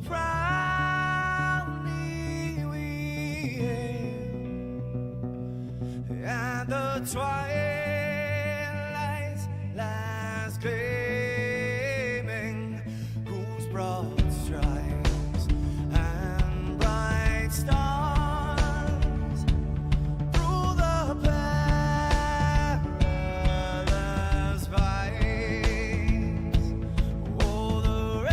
proudly we hail, and the twilight's last gleaming, whose broad stripes and bright stars through the perilous fights, oh, the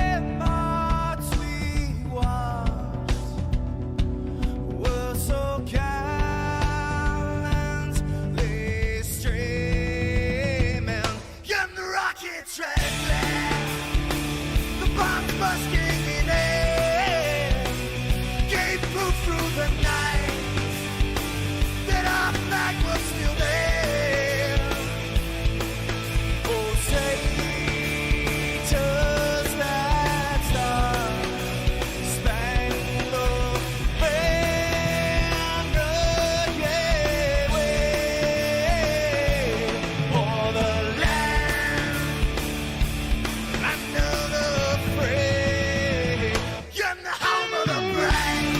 ramparts we watched were so gallantly streaming, and the rockets red glare, the bombs bursting in air, gave proof through the night that our flag was still there. Oh, say, does that star-spangled banner yet wave o'er the land under the free, and the home of the brave?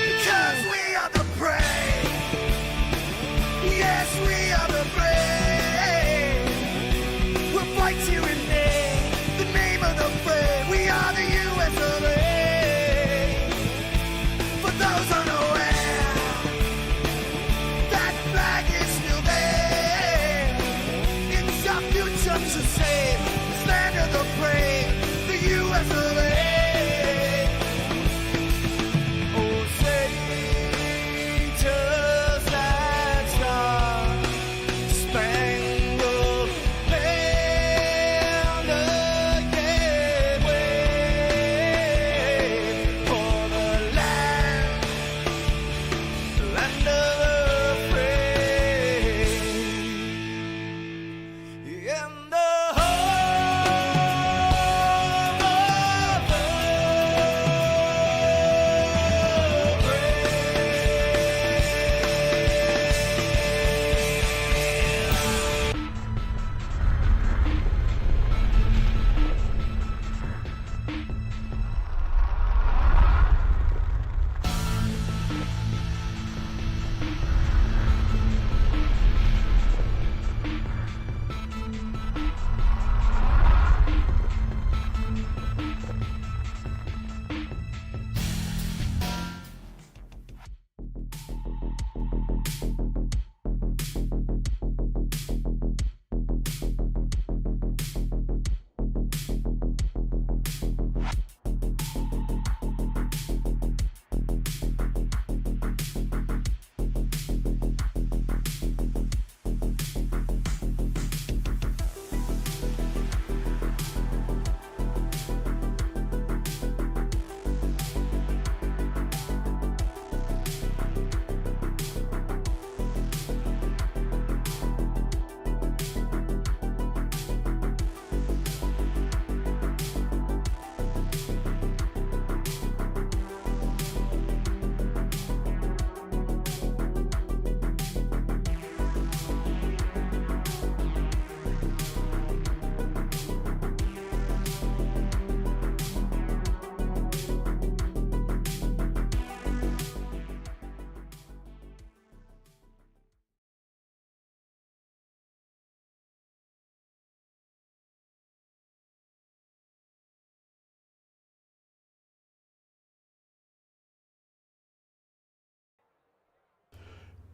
Because we are the brave. Yes, we are the brave. We'll fight to rename the name of the brave. We are the US of A. For those unaware, that flag is still there. It's our future to save this land of the brave, the US of A. Oh, say, does that star-spangled banner yet wave o'er the land of the free, and the home of the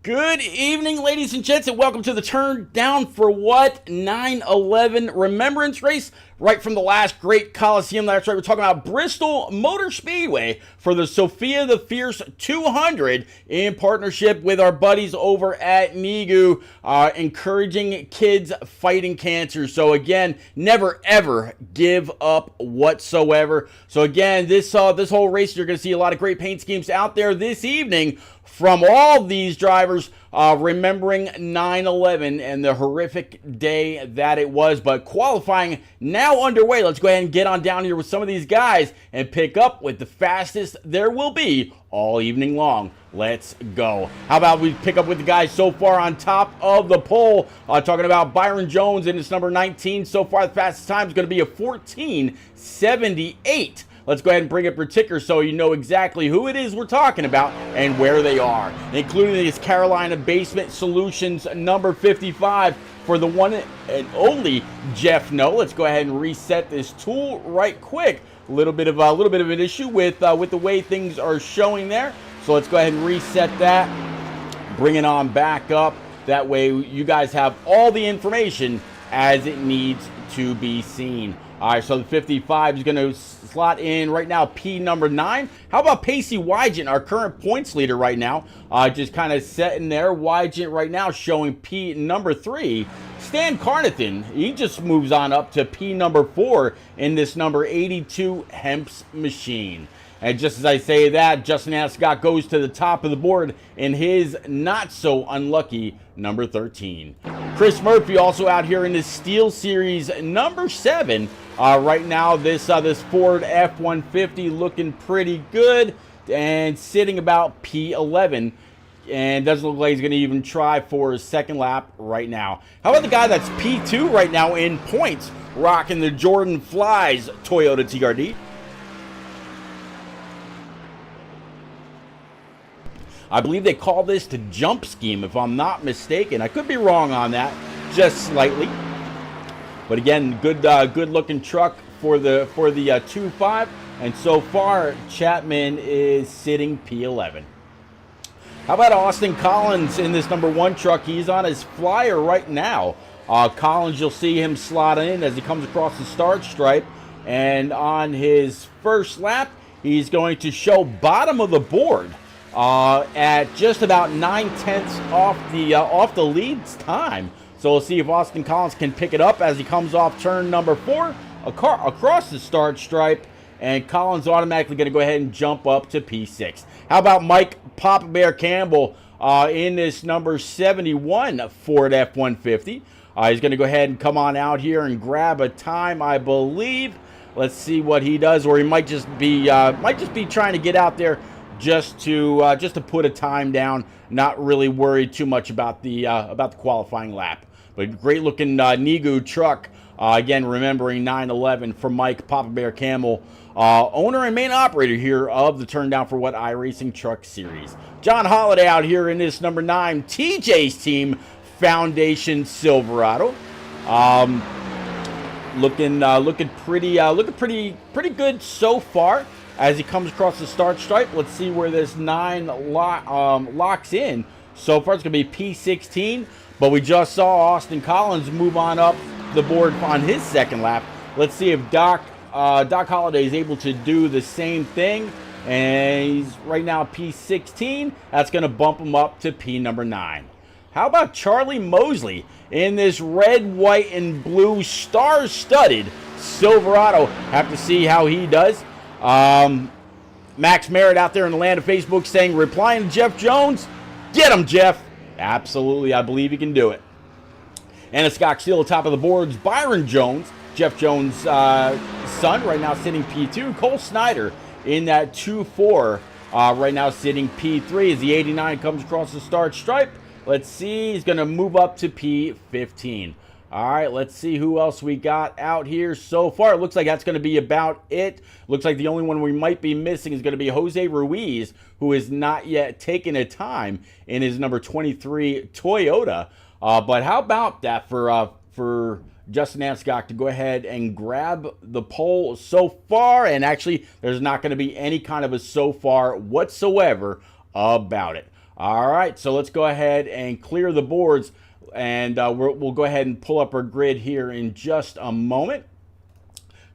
Good evening, ladies and gents, and welcome to the Turn Down for What 9/11 Remembrance Race right from the last great Coliseum. That's right, we're talking about Bristol Motor Speedway for the Sophia the Fierce 200 in partnership with our buddies over at NIGU, encouraging kids fighting cancer. So again, never ever give up whatsoever. So again, this whole race, you're going to see a lot of great paint schemes out there this evening from all these drivers, remembering 9/11 and the horrific day that it was. But qualifying now underway. Let's go ahead and get on down here with some of these guys and pick up with the fastest there will be all evening long. Let's go. How about we pick up with the guys so far on top of the pole, talking about Byron Jones in his number 19. So far, the fastest time is going to be a 14:78. Let's go ahead and bring up your ticker so you know exactly who it is we're talking about and where they are. Including this Carolina Basement Solutions number 55 for the one and only Jeff No. Let's go ahead and reset this tool right quick. A little bit of an issue with the way things are showing there. So let's go ahead and reset that. Bring it on back up. That way you guys have all the information as it needs to be seen. All right, so the 55 is going to slot in right now P number 9. How about Pacey Wygent, our current points leader right now? Just kind of sitting there. Wygent right now showing P number 3. Stan Carnathan, he just moves on up to P number 4 in this number 82 Hemp's machine. And just as I say that, Justin Ascott goes to the top of the board in his not-so-unlucky number 13. Chris Murphy also out here in his Steel Series number 7. Right now, this Ford F-150 looking pretty good and sitting about P11. And doesn't look like he's going to even try for his second lap right now. How about the guy that's P2 right now in points, rocking the Jordan Flies Toyota TRD? I believe they call this the jump scheme, if I'm not mistaken. I could be wrong on that, just slightly. But again, good looking truck for the 2.5. And so far, Chapman is sitting P11. How about Austin Collins in this number 1 truck? He's on his flyer right now. Collins, you'll see him slot in as he comes across the start stripe. And on his first lap, he's going to show bottom of the board. At just about 9/10 off the lead's time. So we'll see if Austin Collins can pick it up as he comes off turn number 4 across the start stripe, and Collins automatically going to go ahead and jump up to P6. How about Mike Papa Bear Campbell in this number 71 Ford F-150? He's going to go ahead and come on out here and grab a time, I believe. Let's see what he does, or he might just be trying to get out there just to put a time down, not really worried too much about the qualifying lap. But great looking NIGU truck. Again, remembering 9/11 for Mike Papa Bear Campbell, owner and main operator here of the Turn Down for What iRacing Truck Series. John Holiday out here in this number 9 TJ's team Foundation Silverado. Looking pretty good so far. As he comes across the start stripe, let's see where this 9 locks in. So far, it's going to be P16, but we just saw Austin Collins move on up the board on his second lap. Let's see if Doc Holliday is able to do the same thing. And he's right now P16. That's going to bump him up to P number 9. How about Charlie Mosley in this red, white, and blue star-studded Silverado? Have to see how he does. Max Merritt out there in the land of Facebook saying, replying to Jeff Jones, get him, Jeff. Absolutely, I believe he can do it. And Scott still atop of the boards. Byron Jones, Jeff Jones' son, right now sitting P2. Cole Snyder in that 2-4, right now sitting P3 as the 89 comes across the start stripe. Let's see, he's going to move up to P15. All right, let's see who else we got out here so far. It looks like that's going to be about it. Looks like the only one we might be missing is going to be Jose Ruiz, who has not yet taken a time in his number 23 Toyota. But how about that for Justin Anscock to go ahead and grab the pole so far? And actually, there's not going to be any kind of a so far whatsoever about it. All right, so let's go ahead and clear the boards. And we'll go ahead and pull up our grid here in just a moment.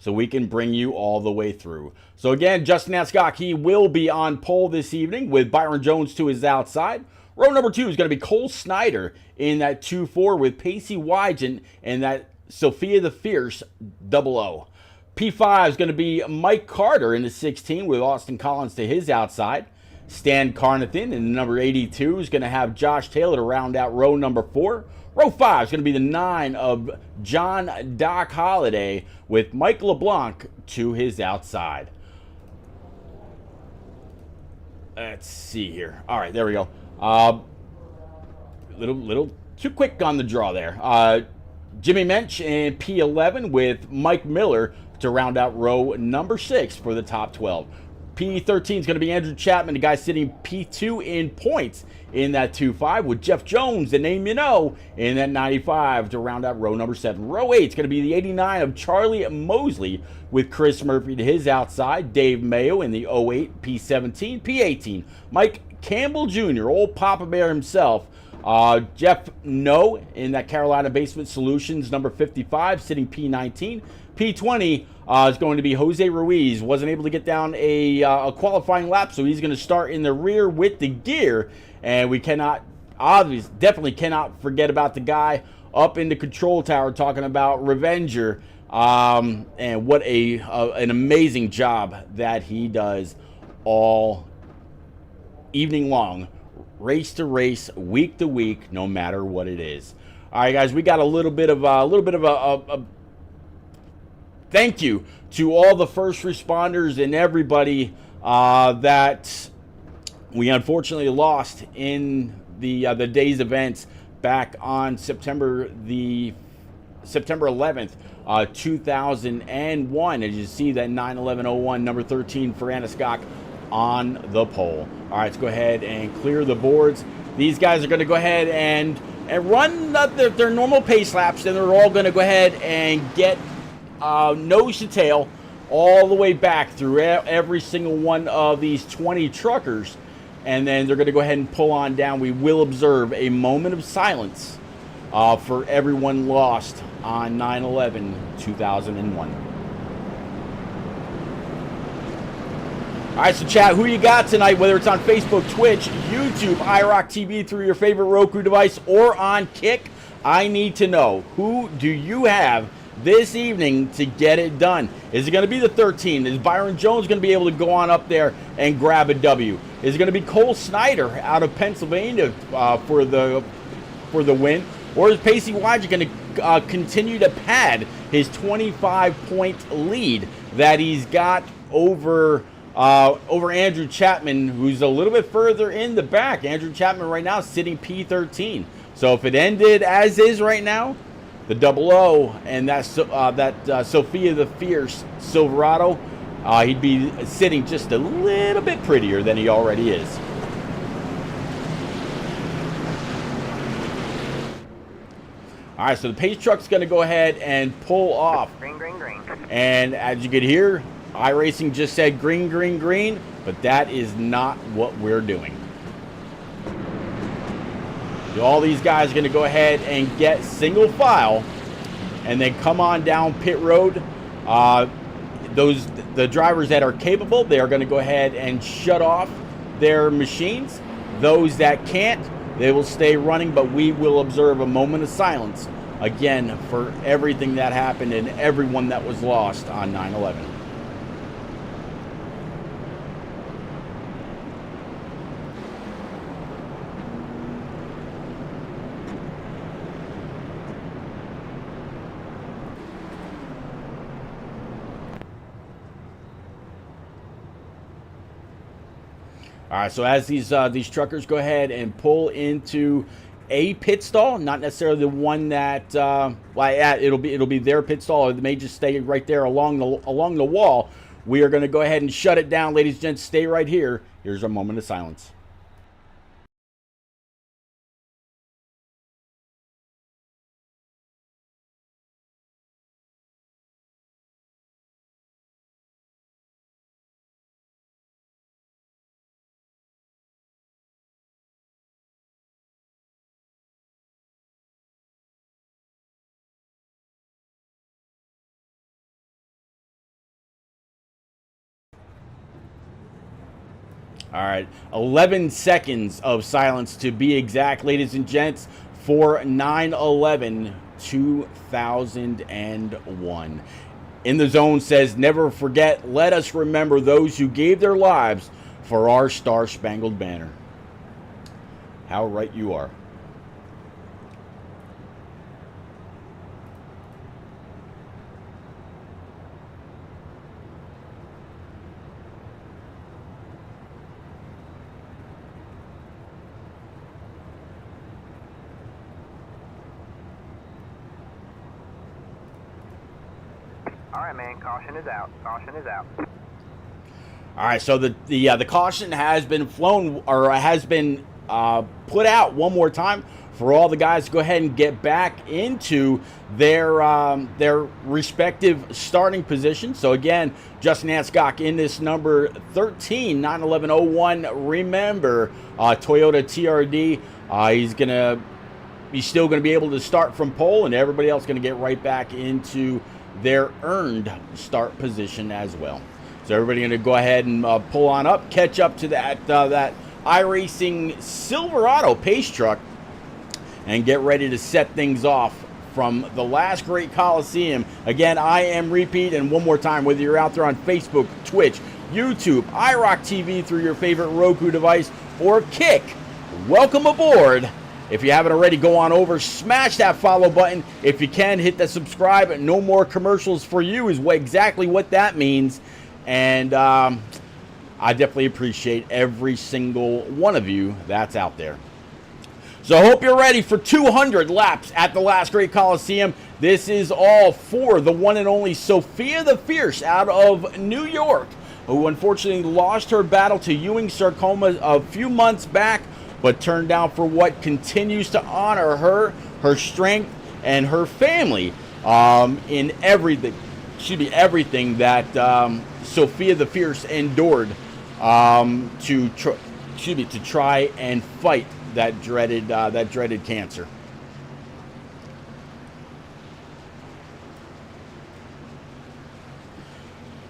so we can bring you all the way through. So again, Justin Ascock, he will be on pole this evening with Byron Jones to his outside. Row number 2 is going to be Cole Snyder in that 2-4 with Pacey Wygant and that Sophia the Fierce 00. P5 is going to be Mike Carter in the 16 with Austin Collins to his outside. Stan Carnathan in the number 82 is going to have Josh Taylor to round out row number 4. Row 5 is going to be the 9 of John Doc Holliday with Mike LeBlanc to his outside. Let's see here. All right, there we go. Little too quick on the draw there. Jimmy Mensch in P11 with Mike Miller to round out row number 6 for the top 12. P13 is going to be Andrew Chapman, the guy sitting P2 in points in that 2-5 with Jeff Jones, the name you know, in that 95 to round out row number 7. Row 8 is going to be the 89 of Charlie Mosley with Chris Murphy to his outside. Dave Mayo in the 08 P17. P18, Mike Campbell Jr., old Papa Bear himself. Jeff No in that Carolina Basement Solutions number 55 sitting P19. P20 is going to be Jose Ruiz. Wasn't able to get down a qualifying lap, so he's going to start in the rear with the gear. And we definitely cannot forget about the guy up in the control tower talking about Revenger. And what an amazing job that he does all evening long, race to race, week to week, no matter what it is. All right, guys, we got a little bit of a thank you to all the first responders and everybody that we unfortunately lost in the day's events back on September 11th, 2001. As you see that 9/11/01 number 13 for Ascock on the pole. All right, let's go ahead and clear the boards. These guys are going to go ahead and run their normal pace laps, and they're all going to go ahead and get nose to tail all the way back through every single one of these 20 truckers, and then they're going to go ahead and pull on down. We will observe a moment of silence for everyone lost on 9/11/2001. All right, so chat, who you got tonight, whether it's on Facebook, Twitch, YouTube, IROC TV through your favorite Roku device, or on Kick, I need to know, who do you have this evening to get it done? Is it going to be the 13? Is Byron Jones going to be able to go on up there and grab a W? Is it going to be Cole Snyder out of Pennsylvania for the win? Or is Pacey Wygant going to continue to pad his 25-point lead that he's got over Andrew Chapman, who's a little bit further in the back? Andrew Chapman right now sitting P13. So if it ended as is right now, the 00 and that Sophia the Fierce Silverado, he'd be sitting just a little bit prettier than he already is. All right, so the pace truck's going to go ahead and pull off. Green, green, green. And as you could hear, iRacing just said green, green, green, but that is not what we're doing. All these guys are going to go ahead and get single file and then come on down pit road. The drivers that are capable, they are going to go ahead and shut off their machines. Those that can't, they will stay running, but we will observe a moment of silence again for everything that happened and everyone that was lost on 9/11. All right, so as these truckers go ahead and pull into a pit stall, not necessarily the one that it'll be their pit stall, or they may just stay right there along the wall. We are going to go ahead and shut it down, ladies and gents. Stay right here. Here's our moment of silence. All right, 11 seconds of silence to be exact, ladies and gents, for 9/11/2001. In the Zone says, never forget, let us remember those who gave their lives for our Star-Spangled Banner. How right you are. All right, man. Caution is out. Caution is out. All right, so the caution has been flown, or has been put out one more time for all the guys to go ahead and get back into their respective starting positions. So again, Justin Anscock in this number 13, 9/11/01. Remember, Toyota TRD. He's still gonna be able to start from pole, and everybody else gonna get right back into their earned start position as well. So everybody going to go ahead and pull on up, catch up to that iRacing Silverado pace truck, and get ready to set things off from the last great Coliseum. Again, I am Repeat, and one more time, whether you're out there on Facebook, Twitch, YouTube, IROC TV through your favorite Roku device, or Kick, welcome aboard. If you haven't already, go on over, smash that follow button. If you can, hit the subscribe. No more commercials for you is exactly what that means. And I definitely appreciate every single one of you that's out there. So I hope you're ready for 200 laps at the last great Coliseum. This is all for the one and only Sophia the Fierce out of New York, who unfortunately lost her battle to Ewing sarcoma a few months back, but turned down for what continues to honor her, her strength, and her family in everything. Everything that Sophia the Fierce endured to try and fight that dreaded cancer.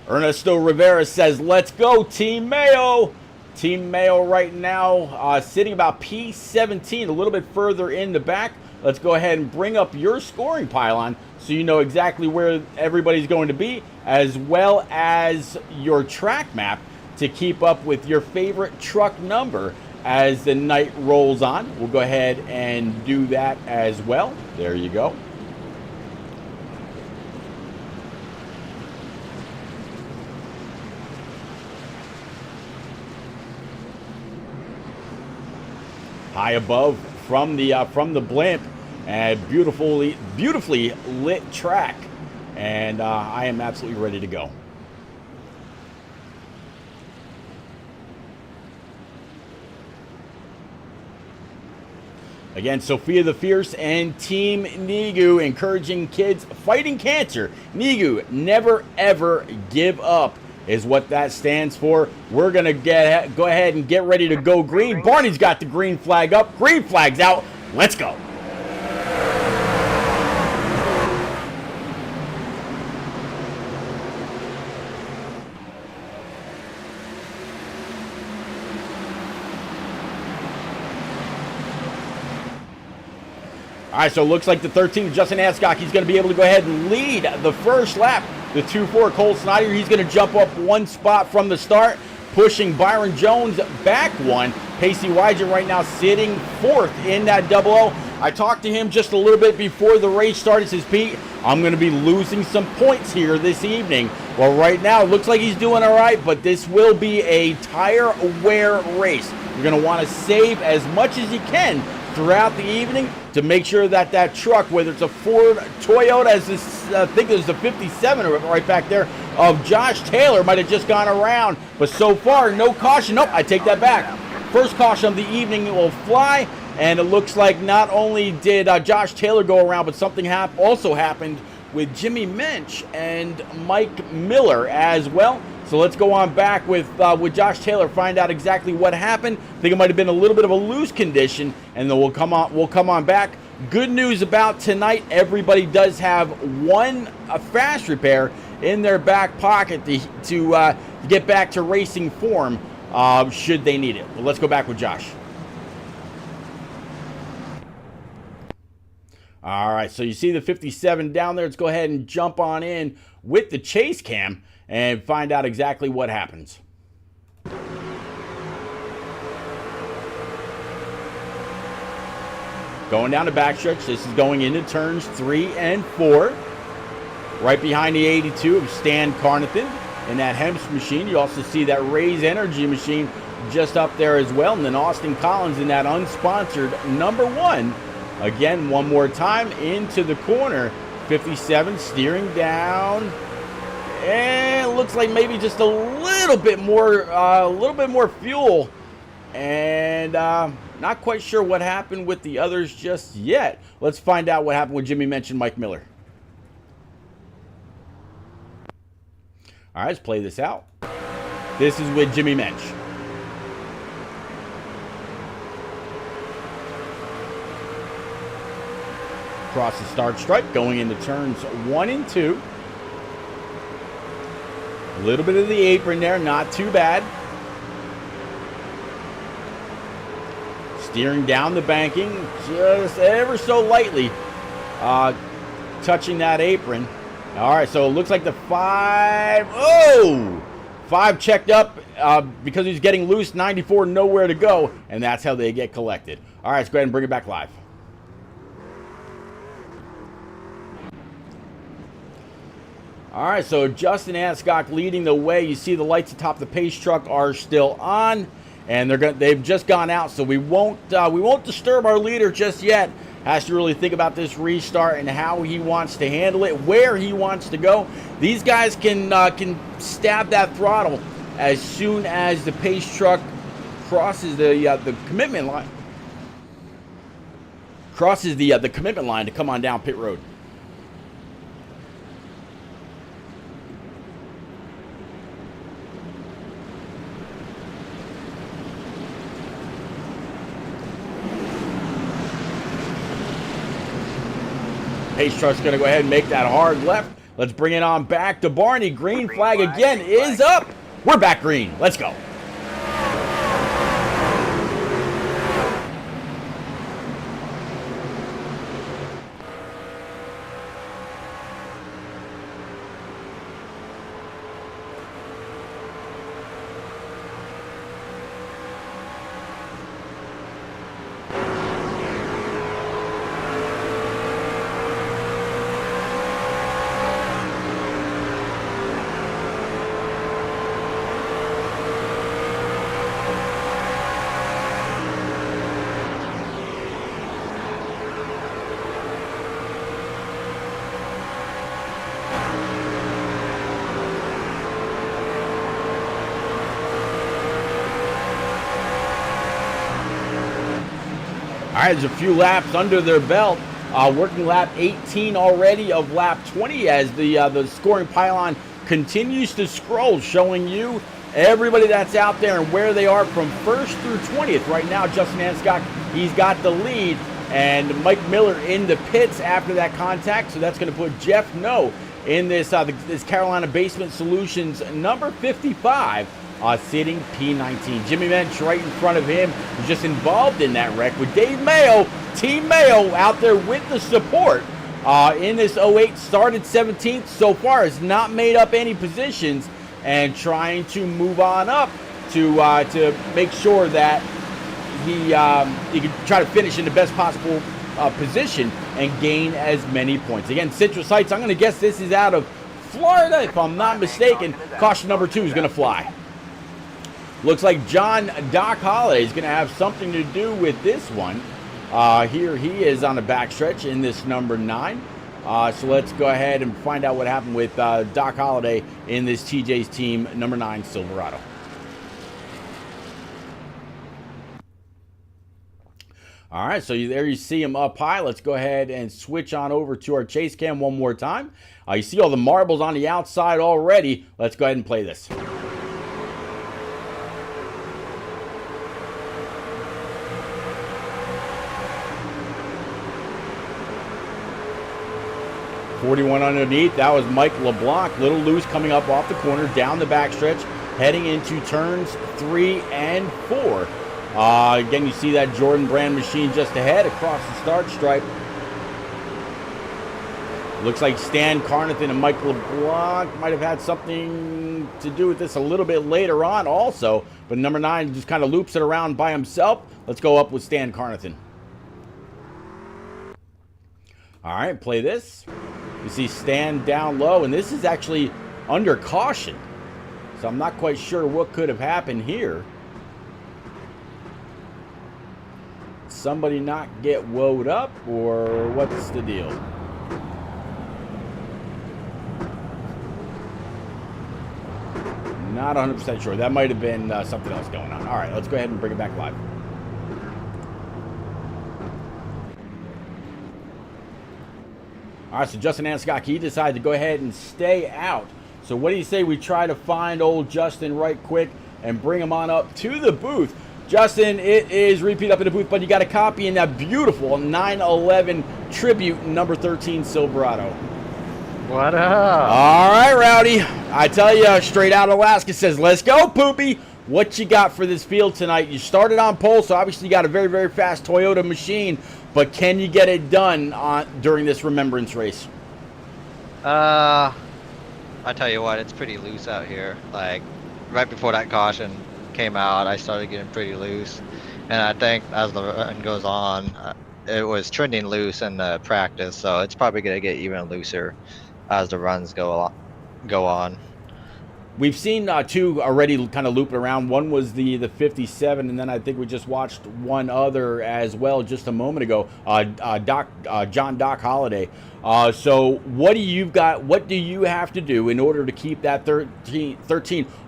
Ernesto Rivera says, "Let's go, Team Mayo." Team Mayo right now sitting about P17, a little bit further in the back. Let's go ahead and bring up your scoring pylon so you know exactly where everybody's going to be, as well as your track map to keep up with your favorite truck number as the night rolls on. We'll go ahead and do that as well. There you go. High above from the blimp, and beautifully lit track, and I am absolutely ready to go. Again, Sophia the Fierce and Team Nigu encouraging kids fighting cancer. Nigu, never ever give up is what that stands for. We're going to go ahead and get ready to go green. Barney's got the green flag up. Green flag's out. Let's go. All right, so it looks like the 13, Justin Anscock, he's going to be able to go ahead and lead the first lap. The 2-4, Cole Snyder, he's going to jump up one spot from the start, pushing Byron Jones back one. Pacey Wygen right now sitting fourth in that 00. I talked to him just a little bit before the race started. Says, Pete, I'm going to be losing some points here this evening. Well, right now, it looks like he's doing all right, but this will be a tire wear race. You're going to want to save as much as you can throughout the evening to make sure that that truck, whether it's a Ford, Toyota, as this, I think there's the 57 right back there of Josh Taylor, might have just gone around, but so far no caution. Nope, I take that back. First caution of the evening will fly, and it looks like not only did Josh Taylor go around, but something also happened with Jimmy Mensch and Mike Miller as well. So let's go on back with Josh Taylor, find out exactly what happened. I think it might have been a little bit of a loose condition, and then we'll come on back. Good news about tonight, everybody does have a fast repair in their back pocket to get back to racing form should they need it. But let's go back with Josh. All right, so you see the 57 down there. Let's go ahead and jump on in with the chase cam and find out exactly what happens. Going down the backstretch. This is going into turns 3 and 4. Right behind the 82 of Stan Carnathan in that Hemps machine. You also see that Ray's Energy machine just up there as well. And then Austin Collins in that unsponsored number 1. Again, one more time into the corner. 57 steering down. And it looks like maybe just a little bit more fuel. And not quite sure what happened with the others just yet. Let's find out what happened with Jimmy Mensch and Mike Miller. All right, let's play this out. This is with Jimmy Mensch. Across the start stripe, going into turns 1 and 2. A little bit of the apron there, not too bad. Steering down the banking, just ever so lightly, touching that apron. All right, so it looks like the 5. Oh! 5 checked up because he's getting loose. 94 nowhere to go, and that's how they get collected. All right, let's go ahead and bring it back live. All right, so Justin Anscock leading the way. You see the lights atop the pace truck are still on, and they've just gone out. So we won't disturb our leader just yet. Has to really think about this restart and how he wants to handle it, where he wants to go. These guys can stab that throttle as soon as the pace truck crosses the commitment line. Crosses the commitment line to come on down pit road. Pace truck's going to go ahead and make that hard left. Let's bring it on back to Barney. Green flag again is up. We're back green. Let's go. All right, there's a few laps under their belt. Working lap 18 already of lap 20 as the scoring pylon continues to scroll, showing you everybody that's out there and where they are from 1st through 20th. Right now, Justin Anscock, he's got the lead, and Mike Miller in the pits after that contact. So that's going to put Jeff No in this Carolina Basement Solutions number 55. Sitting P19. Jimmy Mensch right in front of him, who's just involved in that wreck with Dave Mayo, Team Mayo out there with the support. In this 08, started 17th so far, has not made up any positions and trying to move on up to make sure that he can try to finish in the best possible position and gain as many points. Again, Citrus Heights, I'm going to guess this is out of Florida, if I'm not mistaken. Caution number 2 is going to fly. Looks like John Doc Holliday is going to have something to do with this one. Here he is on the backstretch in this number 9. So let's go ahead and find out what happened with Doc Holliday in this TJ's team number 9 Silverado. All right, so there you see him up high. Let's go ahead and switch on over to our chase cam one more time. You see all the marbles on the outside already. Let's go ahead and play this. 41 underneath. That was Mike LeBlanc. Little loose coming up off the corner, down the backstretch. heading into turns 3 and 4. Again, you see that Jordan Brand machine just ahead across the start stripe. Looks like Stan Carnathan and Mike LeBlanc might have had something to do with this a little bit later on also. But number 9 just kind of loops it around by himself. Let's go up with Stan Carnathan. All right, play this. You see Stan down low, and this is actually under caution. So I'm not quite sure what could have happened here. Somebody not get woed up, or what's the deal? Not 100% sure. That might have been something else going on. All right, let's go ahead and bring it back live. All right, so Justin Anscock, he decided to go ahead and stay out. So what do you say we try to find old Justin right quick and bring him on up to the booth? Justin, it is repeat up in the booth, but you got a copy in that beautiful 911 Tribute number 13 Silverado. What up? All right, Rowdy. I tell you, straight out of Alaska says, let's go, Poopy. What you got for this field tonight? You started on pole, so obviously you got a very, very fast Toyota machine, but can you get it done during this remembrance race? I tell you what, it's pretty loose out here. Like, right before that caution came out, I started getting pretty loose. And I think as the run goes on, it was trending loose in the practice, so it's probably going to get even looser as the runs go on. We've seen 2 already kind of looping around. One was the 57, and then I think we just watched one other as well just a moment ago, John Doc Holliday. So what do you got? What do you have to do in order to keep that 13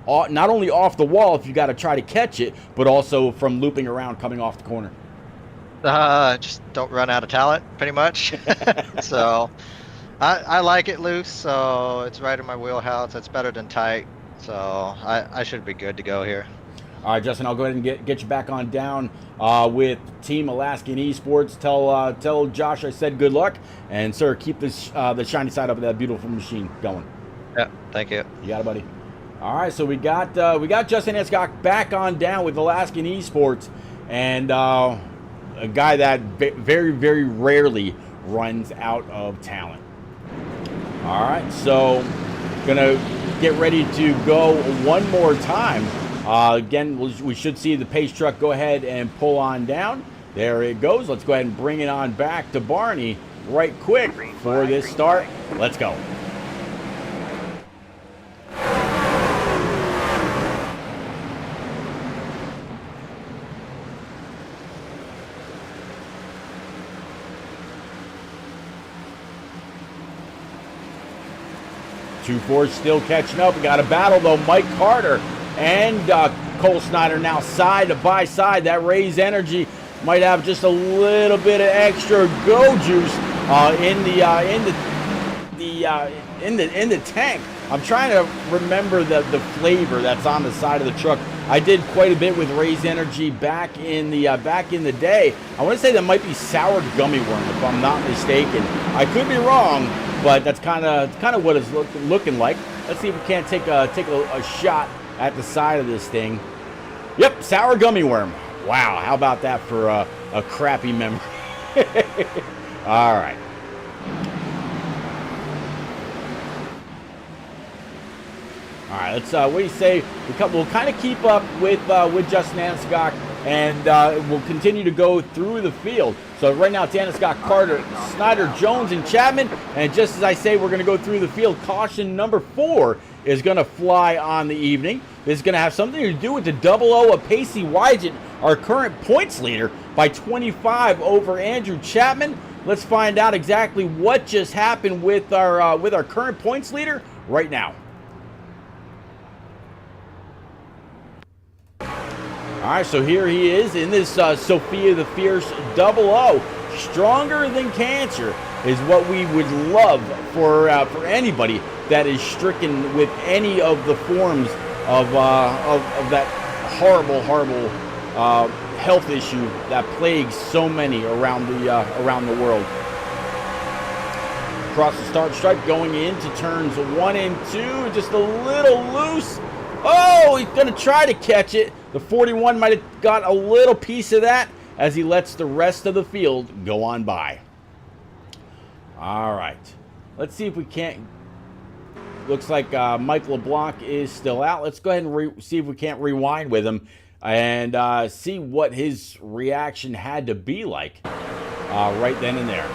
not only off the wall if you got to try to catch it, but also from looping around coming off the corner? Just don't run out of talent, pretty much. So I like it loose, so it's right in my wheelhouse. It's better than tight, so I should be good to go here. All right, Justin, I'll go ahead and get you back on down with Team Alaskan Esports. Tell Josh I said good luck, and sir, keep this the shiny side up of that beautiful machine going. Yeah, thank you. You got it, buddy. All right, so we got Justin Anscock back on down with Alaskan Esports, and a guy that very, very rarely runs out of talent. All right, so gonna get ready to go one more time. Again, we should see the pace truck go ahead and pull on down. There it goes. Let's go ahead and bring it on back to Barney right quick for this start. Let's go. Two Fords still catching up. We got a battle though. Mike Carter and Cole Snyder now side by side. That Raise Energy might have just a little bit of extra go juice in the tank. I'm trying to remember the flavor that's on the side of the truck. I did quite a bit with Raise Energy back in the day. I want to say that might be sour gummy worm if I'm not mistaken. I could be wrong, but that's kind of what it's looking like. Let's see if we can't take a shot at the side of this thing. Yep, sour gummy worm. Wow, how about that for a crappy memory? All right. All right, let's. What do you say? We'll kind of keep up with Justin Anscock, and we'll continue to go through the field. So right now, it's Anscock, Carter, Snyder, Jones, and Chapman. And just as I say, we're going to go through the field. Caution number 4 is going to fly on the evening. This is going to have something to do with the 00 of Pacey Wygant, our current points leader, by 25 over Andrew Chapman. Let's find out exactly what just happened with our current points leader right now. All right, so here he is in this Sophia the Fierce 00. Stronger than cancer is what we would love for anybody that is stricken with any of the forms of that horrible health issue that plagues so many around the world. Across the start stripe, going into turns 1 and 2, just a little loose. Oh, he's going to try to catch it. The 41 might have got a little piece of that as he lets the rest of the field go on by. All right. Let's see if we can't. Looks like Mike LeBlanc is still out. Let's go ahead and see if we can't rewind with him and see what his reaction had to be like right then and there.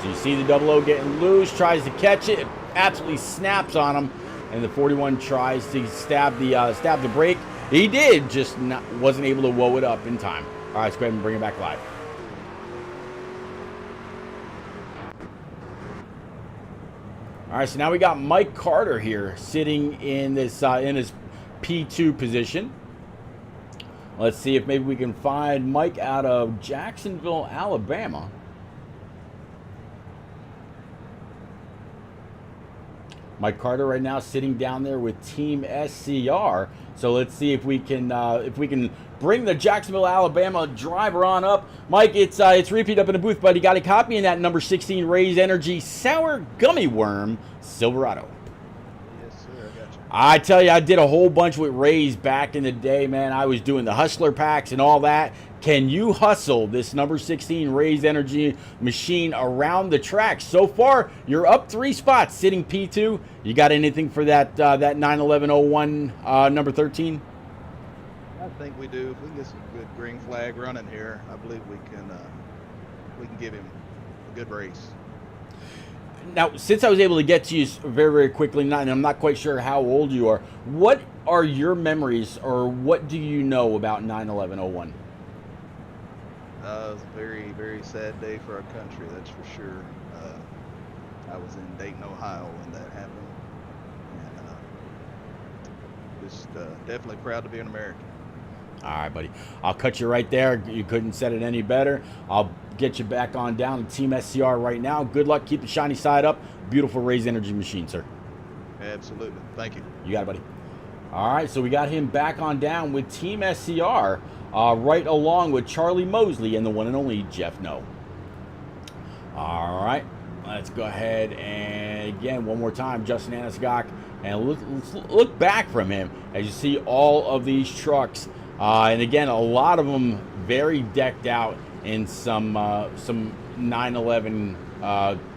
So you see the 00 getting loose, tries to catch it, absolutely snaps on him, and the 41 tries to stab the brake. He did, just wasn't able to woe it up in time. All right, let's go ahead and bring it back live. All right, so now we got Mike Carter here sitting in this in his P2 position. Let's see if maybe we can find Mike out of Jacksonville, Alabama. Mike Carter right now sitting down there with Team SCR. So let's see if we can bring the Jacksonville, Alabama driver on up. Mike, it's repeat up in the booth, buddy. Got a copy in that number 16 Raise Energy Sour Gummy Worm Silverado. Yes, sir. I got you. I tell you, I did a whole bunch with Raise back in the day, man. I was doing the Hustler packs and all that. Can you hustle this number 16 Raise Energy machine around the track? So far, you're up 3 spots, sitting P2. You got anything for that 91101 number 13? I think we do. If we can get some good green flag running here, I believe we can give him a good race. Now, since I was able to get to you very, very quickly, and I'm not quite sure how old you are, what are your memories or what do you know about 91101? It was a very, very sad day for our country, that's for sure. I was in Dayton, Ohio when that happened. And just definitely proud to be an American. All right, buddy. I'll cut you right there. You couldn't said it any better. I'll get you back on down to Team SCR right now. Good luck. Keep the shiny side up. Beautiful Raise Energy machine, sir. Absolutely. Thank you. You got it, buddy. All right, so we got him back on down with Team SCR, right along with Charlie Mosley and the one and only Jeff No. All right, let's go ahead and again, one more time, Justin Anaskog, and look back from him as you see all of these trucks. And again, a lot of them very decked out in some 911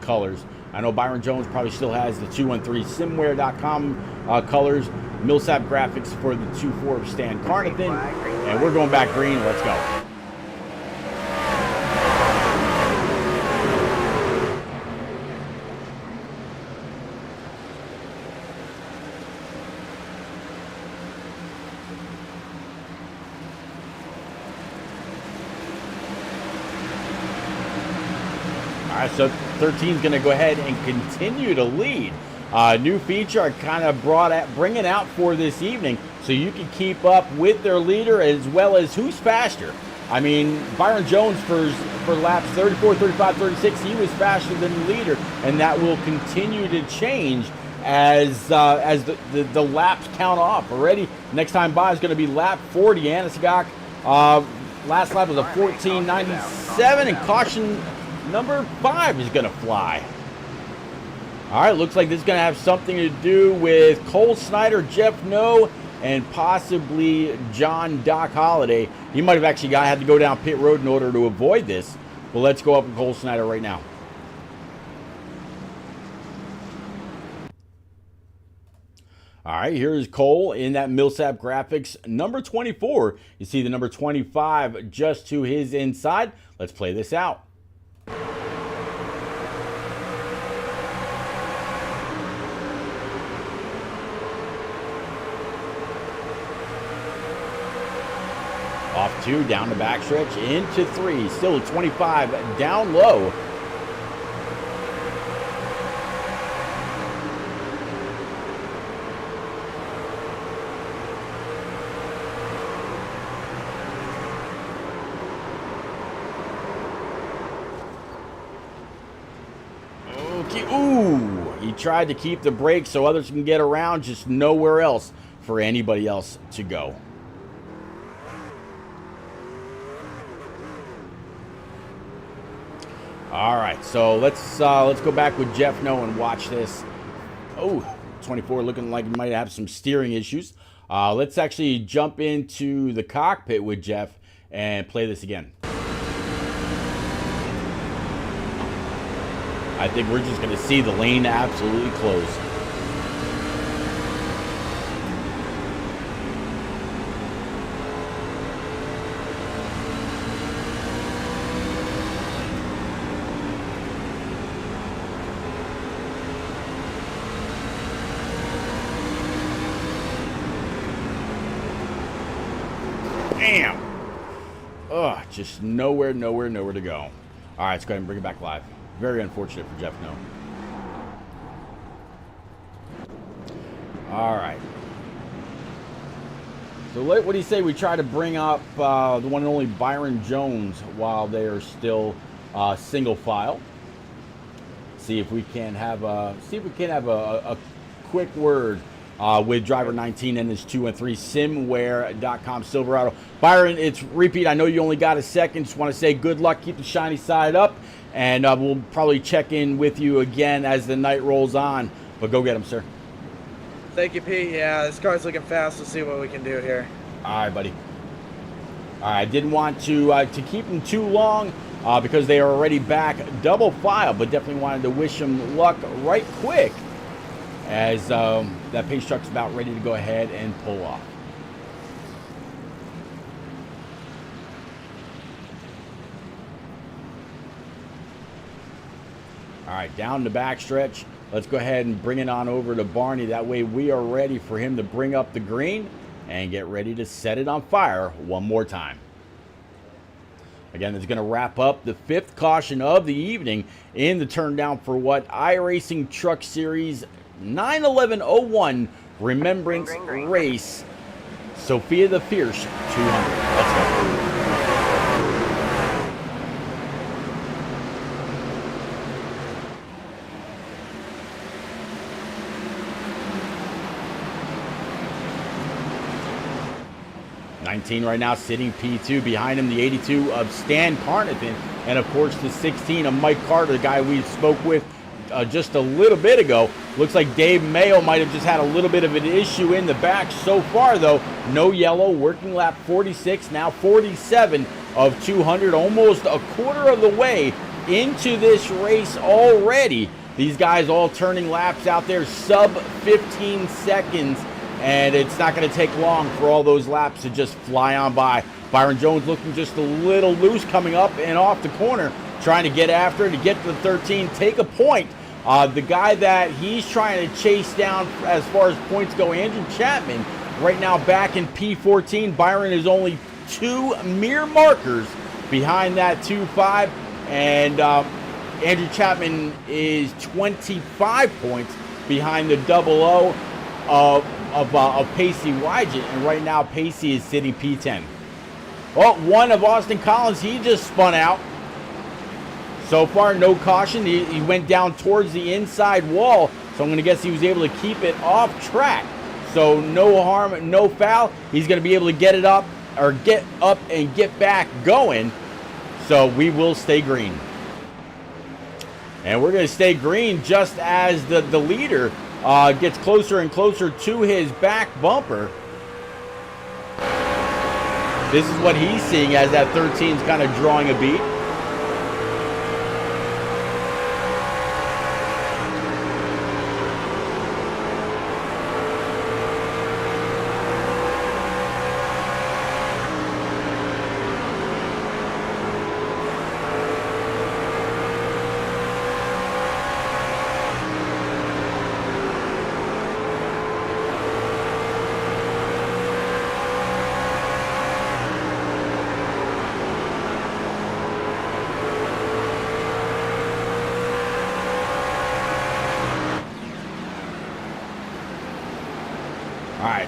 colors. I know Byron Jones probably still has the 213simware.com colors. Millsap graphics for the 2.4 of Stan Carnathan. And we're going back green. Let's go. All right, so 13 is going to go ahead and continue to lead. New feature I kind of bringing out for this evening so you can keep up with their leader as well as who's faster. I mean, Byron Jones for laps 34, 35, 36, he was faster than the leader, and that will continue to change as the laps count off. Already, next time by is going to be lap 40. Anaskog, last lap was a 14.97, and caution number 5 is going to fly. All right, looks like this is going to have something to do with Cole Snyder, Jeff No, and possibly John Doc Holliday. He might have actually had to go down pit road in order to avoid this. But let's go up with Cole Snyder right now. All right, here's Cole in that Millsap graphics number 24. You see the number 25 just to his inside. Let's play this out. Off 2, down the backstretch, into 3. Still 25 down low. Okay, ooh, he tried to keep the brakes so others can get around, just nowhere else for anybody else to go. All right, so let's go back with Jeff No and watch this Oh, 24 looking like it might have some steering issues. Let's actually jump into the cockpit with Jeff and play this again. I think we're just going to see the lane absolutely close. Damn. Ugh, just nowhere to go. All right, let's go ahead and bring it back live. Very unfortunate for Jeff, no. All right. So what do you say we try to bring up the one and only Byron Jones while they are still single file? See if we can have a quick word with driver 19 and his 2 and 3 simware.com Silverado. Byron, it's repeat. I know you only got a second. Just want to say good luck. Keep the shiny side up. And we'll probably check in with you again as the night rolls on. But go get him, sir. Thank you, Pete. Yeah, this car's looking fast. We'll see what we can do here. All right, buddy. All right, I didn't want to keep them too long because they are already back double file, but definitely wanted to wish them luck right quick as that pace truck's about ready to go ahead and pull off. All right, down the backstretch. Let's go ahead and bring it on over to Barney. That way we are ready for him to bring up the green and get ready to set it on fire one more time. Again, it's going to wrap up the 5th caution of the evening in the turn down for what iRacing Truck Series 91101 Remembrance Race Sophia the Fierce 200. Let's go. 19 right now sitting P2. Behind him, the 82 of Stan Carnathan. And, of course, the 16 of Mike Carter, the guy we spoke with just a little bit ago. Looks like Dave Mayo might have just had a little bit of an issue in the back. So far, though, no yellow. Working lap 46, now 47 of 200. Almost a quarter of the way into this race already. These guys all turning laps out there, sub 15 seconds. And it's not going to take long for all those laps to just fly on by. Byron Jones looking just a little loose coming up and off the corner, trying to get after it, to get to the 13, take a point. The guy that he's trying to chase down as far as points go, Andrew Chapman, right now back in P14. Byron is only 2 mere markers behind that 2-5. And Andrew Chapman is 25 points behind the 00 of Pacey Wygent, and right now Pacey is sitting P10. Well, one of Austin Collins, he just spun out. So far, no caution. He went down towards the inside wall, so I'm going to guess he was able to keep it off track. So no harm, no foul. He's going to be able to get it up, or get up and get back going. So we will stay green. And we're going to stay green just as the leader gets closer and closer to his back bumper. This is what he's seeing as that 13's kind of drawing a beat.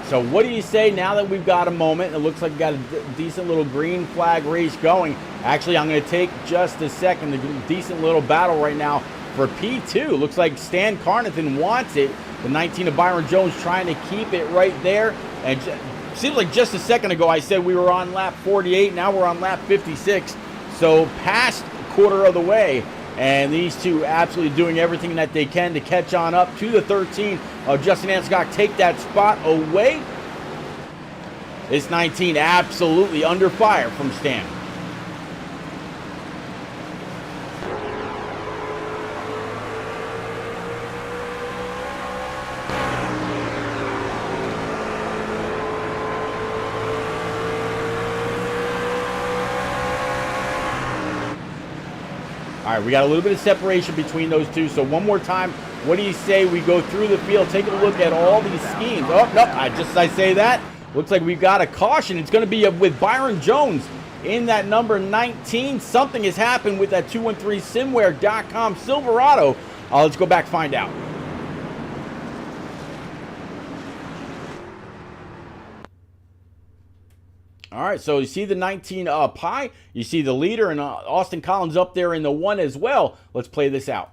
So what do you say now that we've got a moment? It looks like we've got a decent little green flag race going. Actually, I'm going to take just a second. A decent little battle right now for P2. Looks like Stan Carnathan wants it. The 19 of Byron Jones trying to keep it right there. And seems like just a second ago I said we were on lap 48. Now we're on lap 56. So past quarter of the way. And these two absolutely doing everything that they can to catch on up to the 13 of Justin Anscock, take that spot away. This 19 absolutely under fire from Stan. All right, we got a little bit of separation between those two. So one more time, what do you say we go through the field, take a look at all these schemes? Oh, no, I say that. Looks like we've got a caution. It's going to be with Byron Jones in that number 19. Something has happened with that 213simware.com Silverado. Let's go back, find out. All right, so you see the 19 Pi. You see the leader and Austin Collins up there in the 1 as well. Let's play this out.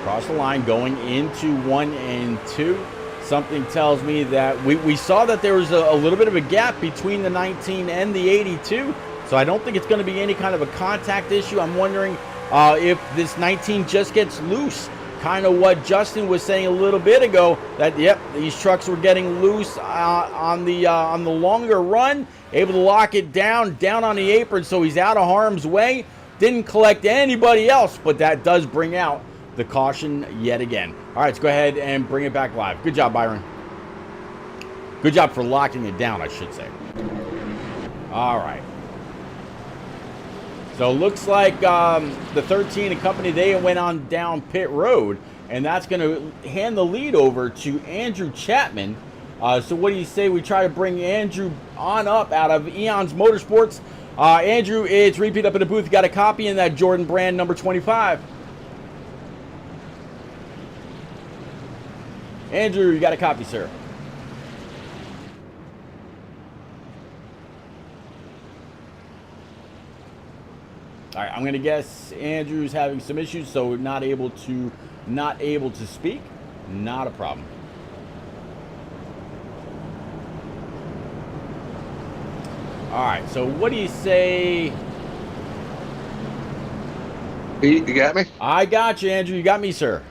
Across the line, going into 1 and 2. Something tells me that we saw that there was a little bit of a gap between the 19 and the 82. So I don't think it's going to be any kind of a contact issue. I'm wondering if this 19 just gets loose. Kind of what Justin was saying a little bit ago, that, yep, these trucks were getting loose on the longer run, able to lock it down on the apron, so he's out of harm's way. Didn't collect anybody else, but that does bring out the caution yet again. All right, let's go ahead and bring it back live. Good job, Byron. Good job for locking it down, I should say. All right. So it looks like the 13 and company, they went on down pit road, and that's going to hand the lead over to Andrew Chapman. So what do you say we try to bring Andrew on up out of Eons Motorsports? Andrew, it's repeat up in the booth. You got a copy in that Jordan Brand number 25. Andrew, you got a copy, sir. All right, I'm going to guess Andrew's having some issues, so not able to speak. Not a problem. All right, so what do you say? You got me? I got you, Andrew. You got me, sir.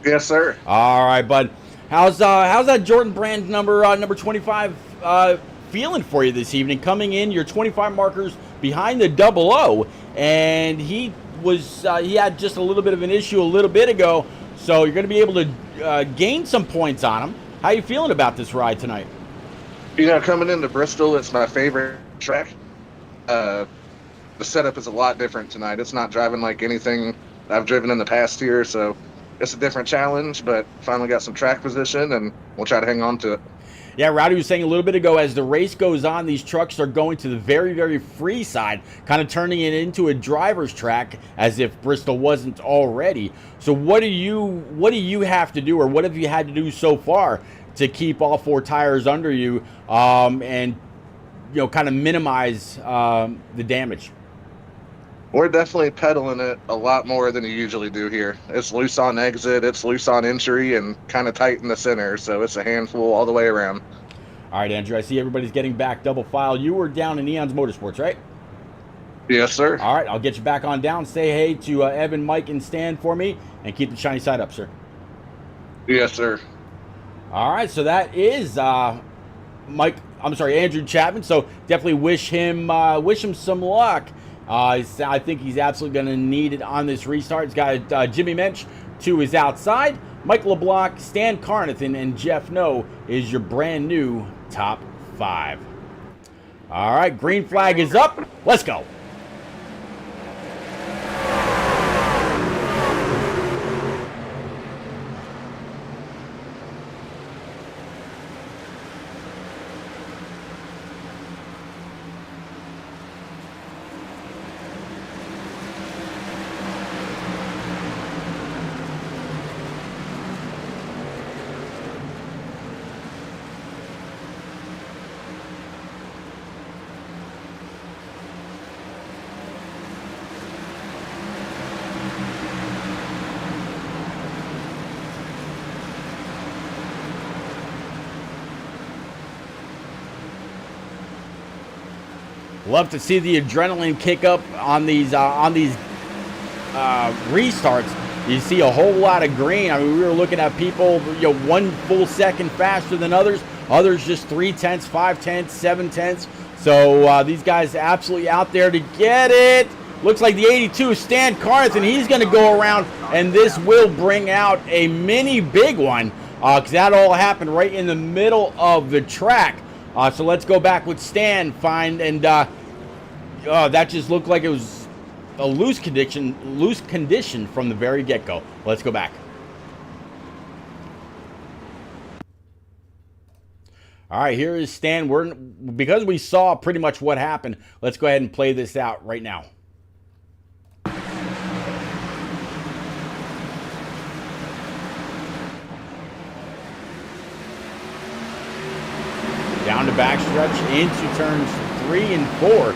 Yes, sir. All right, bud. How's that Jordan Brand number 25 feeling for you this evening? Coming in, your 25 markers behind the 00, and he had just a little bit of an issue a little bit ago, so you're going to be able to gain some points on him. How you feeling about this ride tonight? You know, coming into Bristol, it's my favorite track. The setup is a lot different tonight. It's not driving like anything I've driven in the past year, so it's a different challenge, but finally got some track position, and we'll try to hang on to it. Yeah, Rowdy was saying a little bit ago, as the race goes on, these trucks are going to the very, very free side, kind of turning it into a driver's track, as if Bristol wasn't already. So what do you have to do, or what have you had to do so far to keep all 4 tires under you, and kind of minimize the damage? We're definitely pedaling it a lot more than you usually do here. It's loose on exit, it's loose on entry, and kind of tight in the center, so it's a handful all the way around. All right, Andrew, I see everybody's getting back double file. You were down in Eons Motorsports, right? Yes, sir. All right, I'll get you back on down. Say hey to Evan, Mike, and Stan for me, and keep the shiny side up, sir. Yes, sir. All right, so that is Andrew Chapman. So definitely wish him some luck. I think he's absolutely going to need it on this restart. He's got Jimmy Mensch to his outside. Mike LeBlanc, Stan Carnathan, and Jeff No is your brand new top 5. All right, green flag is up. Let's go. Love to see the adrenaline kick up on these restarts. You see a whole lot of green. I mean, we were looking at people, 1 full second faster than others. Others just 3/10, 5/10, 7/10. So these guys absolutely out there to get it. Looks like the 82 is Stan Carthen. He's going to go around, and this will bring out a mini big one because that all happened right in the middle of the track. So let's go back with Stan. That just looked like it was a loose condition from the very get-go. Let's go back. All right, here is Stan. Because we saw pretty much what happened, let's go ahead and play this out right now. Down the backstretch into turns 3 and 4.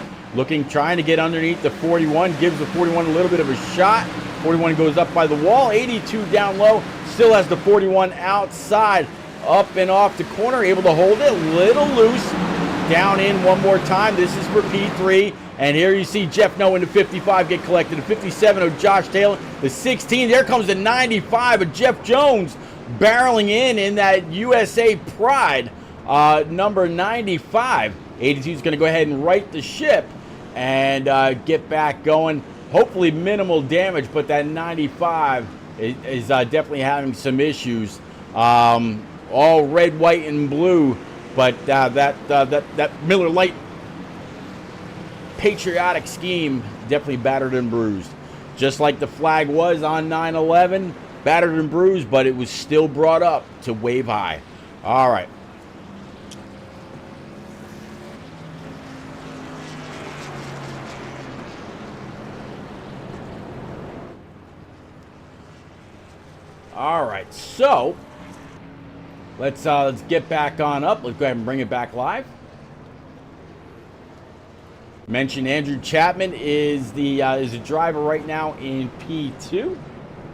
Trying to get underneath the 41. Gives the 41 a little bit of a shot. 41 goes up by the wall. 82 down low. Still has the 41 outside. Up and off the corner. Able to hold it. Little loose. Down in one more time. This is for P3. And here you see Jeff Noe in the 55 get collected. The 57 of Josh Taylor. The 16. There comes the 95 of Jeff Jones. Barreling in that USA Pride. Number 95. 82 is going to go ahead and right the ship and get back going. Hopefully minimal damage, but that 95 is definitely having some issues. All red, white, and blue, but that Miller Lite patriotic scheme definitely battered and bruised. Just like the flag was on 9/11, battered and bruised, but it was still brought up to wave high. All right. All right, so let's get back on up. Let's go ahead and bring it back live. Mentioned Andrew Chapman is a driver right now in P2.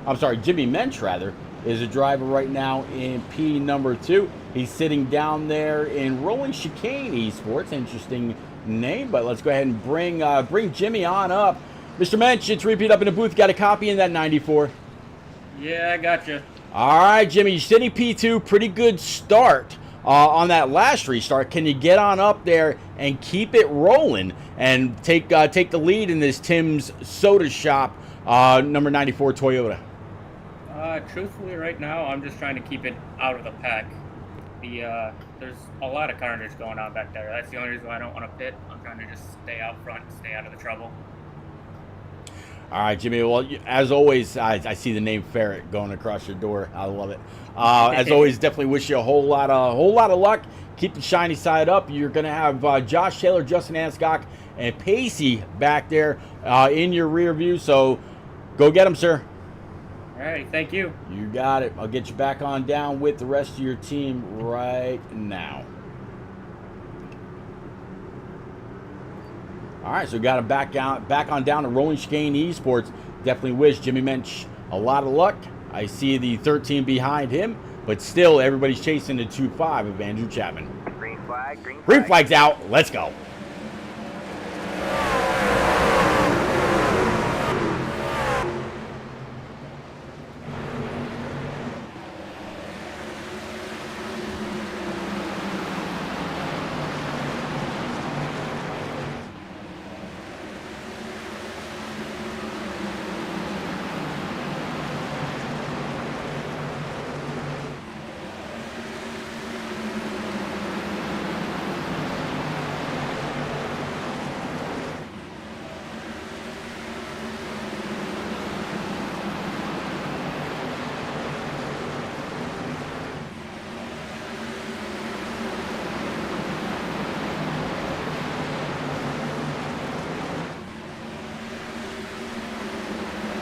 I'm sorry, Jimmy Mensch rather is a driver right now in P number 2. He's sitting down there in Rolling Chicane Esports. Interesting name, but let's go ahead and bring Jimmy on up. Mr. Mensch, it's repeat up in the booth. Got a copy in that 94. Yeah, I got you. All right, Jimmy, you're sitting P2. Pretty good start on that last restart. Can you get on up there and keep it rolling and take the lead in this Tim's Soda Shop number 94 Toyota? Truthfully, right now, I'm just trying to keep it out of the pack. There's a lot of carnage going on back there. That's the only reason why I don't want to pit. I'm trying to just stay out front and stay out of the trouble. All right, Jimmy. Well, as always, I see the name Ferret going across your door. I love it. As always, definitely wish you a whole lot of luck. Keep the shiny side up. You're going to have Josh Taylor, Justin Anscock, and Pacey back there in your rear view. So go get them, sir. All right, thank you. You got it. I'll get you back on down with the rest of your team right now. All right, so we got to back on down to Rolling Chicane Esports. Definitely wish Jimmy Mensch a lot of luck. I see the 13 behind him, but still everybody's chasing the 2.5 of Andrew Chapman. Green flag, green flag. Green flag's out. Let's go.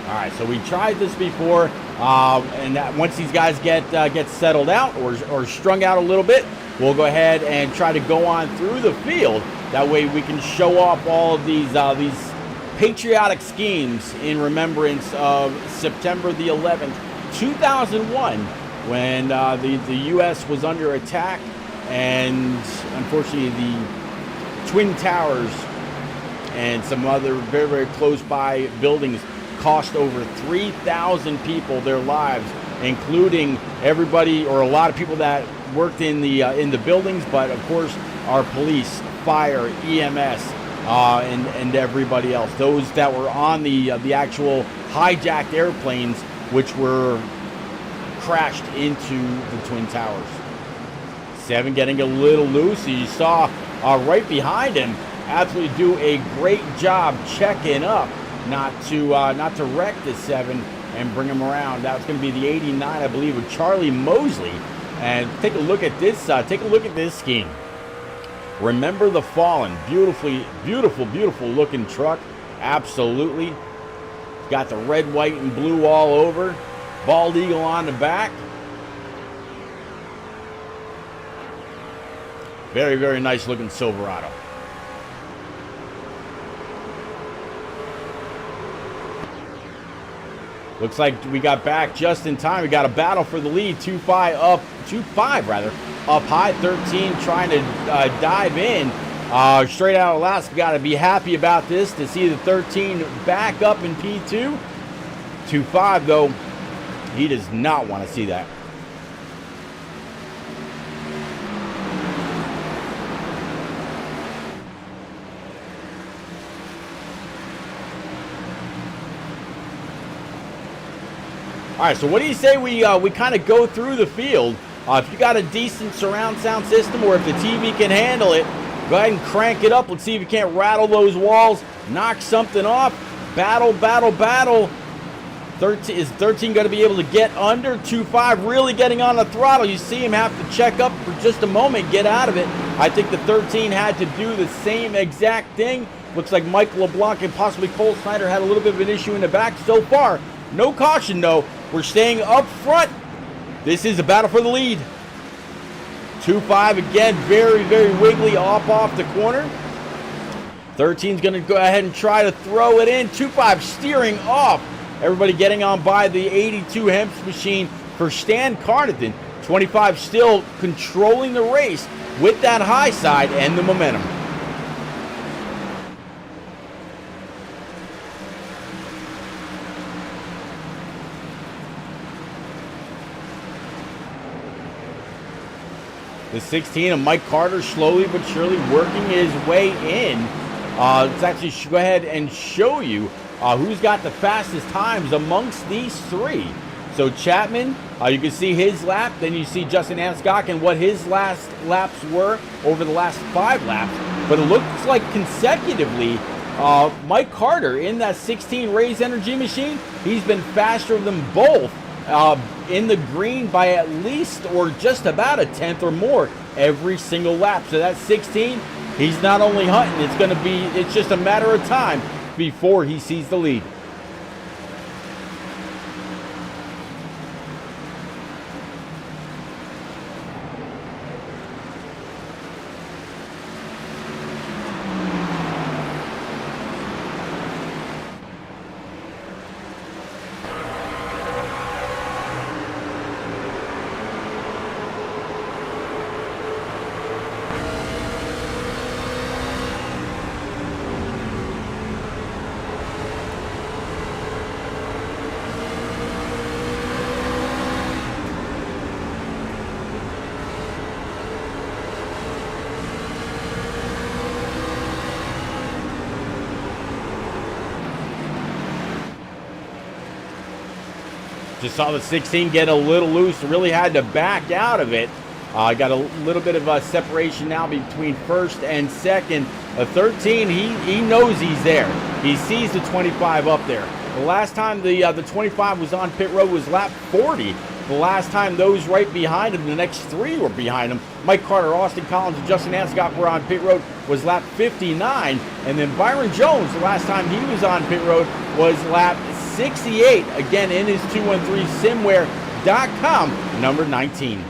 All right, so we tried this before, and once these guys get settled out or strung out a little bit, we'll go ahead and try to go on through the field. That way we can show off all of these patriotic schemes in remembrance of September the 11th, 2001, when the U.S. was under attack, and unfortunately the Twin Towers and some other very, very close by buildings cost over 3,000 people their lives, including everybody or a lot of people that worked in the buildings, but of course our police, fire, EMS, and everybody else. Those that were on the actual hijacked airplanes, which were crashed into the Twin Towers. 7 getting a little loose. You saw right behind him absolutely do a great job checking up, not to wreck the 7 and bring him around. That was going to be the 89, I believe, with Charlie Mosley. And take a look at this. Take a look at this scheme. Remember the Fallen. Beautifully, beautiful, beautiful looking truck. Absolutely. Got the red, white, and blue all over. Bald eagle on the back. Very, very nice looking Silverado. Looks like we got back just in time. We got a battle for the lead. 2-5 up high. 13 trying to dive in. Straight out of Alaska. Got to be happy about this to see the 13 back up in P2. 2-5 though. He does not want to see that. All right, so what do you say we kind of go through the field? If you got a decent surround sound system, or if the TV can handle it, go ahead and crank it up. Let's see if you can't rattle those walls, knock something off. Battle, battle, battle. 13, is 13 going to be able to get under? 2-5 really getting on the throttle. You see him have to check up for just a moment, get out of it. I think the 13 had to do the same exact thing. Looks like Michael LeBlanc and possibly Cole Snyder had a little bit of an issue in the back so far. No caution though. We're staying up front. This is a battle for the lead. 2-5 again, very, very wiggly off the corner. 13's going to go ahead and try to throw it in. 2-5 steering off. Everybody getting on by the 82 Hemps machine for Stan Carnathan. 25 still controlling the race with that high side and the momentum. The 16 of Mike Carter slowly but surely working his way in. Let's actually go ahead and show you who's got the fastest times amongst these 3. So Chapman, you can see his lap. Then you see Justin Anscock and what his last laps were over the last 5 laps. But it looks like consecutively, Mike Carter in that 16 Raise Energy machine, he's been faster than both. In the green by at least or just about a tenth or more every single lap. So that 16, he's not only hunting, it's just a matter of time before he sees the lead. Just saw the 16 get a little loose, really had to back out of it. Got a little bit of a separation now between first and second. A 13, he knows he's there. He sees the 25 up there. The last time the 25 was on pit road was lap 40. The last time those right behind him, the next 3 were behind him. Mike Carter, Austin Collins, and Justin Anscock were on pit road was lap 59. And then Byron Jones, the last time he was on pit road was lap 68. Again, in his 213simware.com, number 19.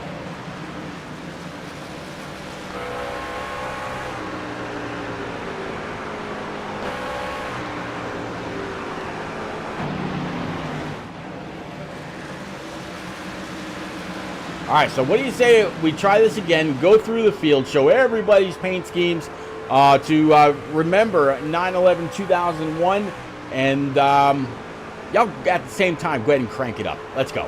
All right, so what do you say we try this again, go through the field, show everybody's paint schemes, to remember 9/11/2001, and y'all at the same time go ahead and crank it up. Let's go.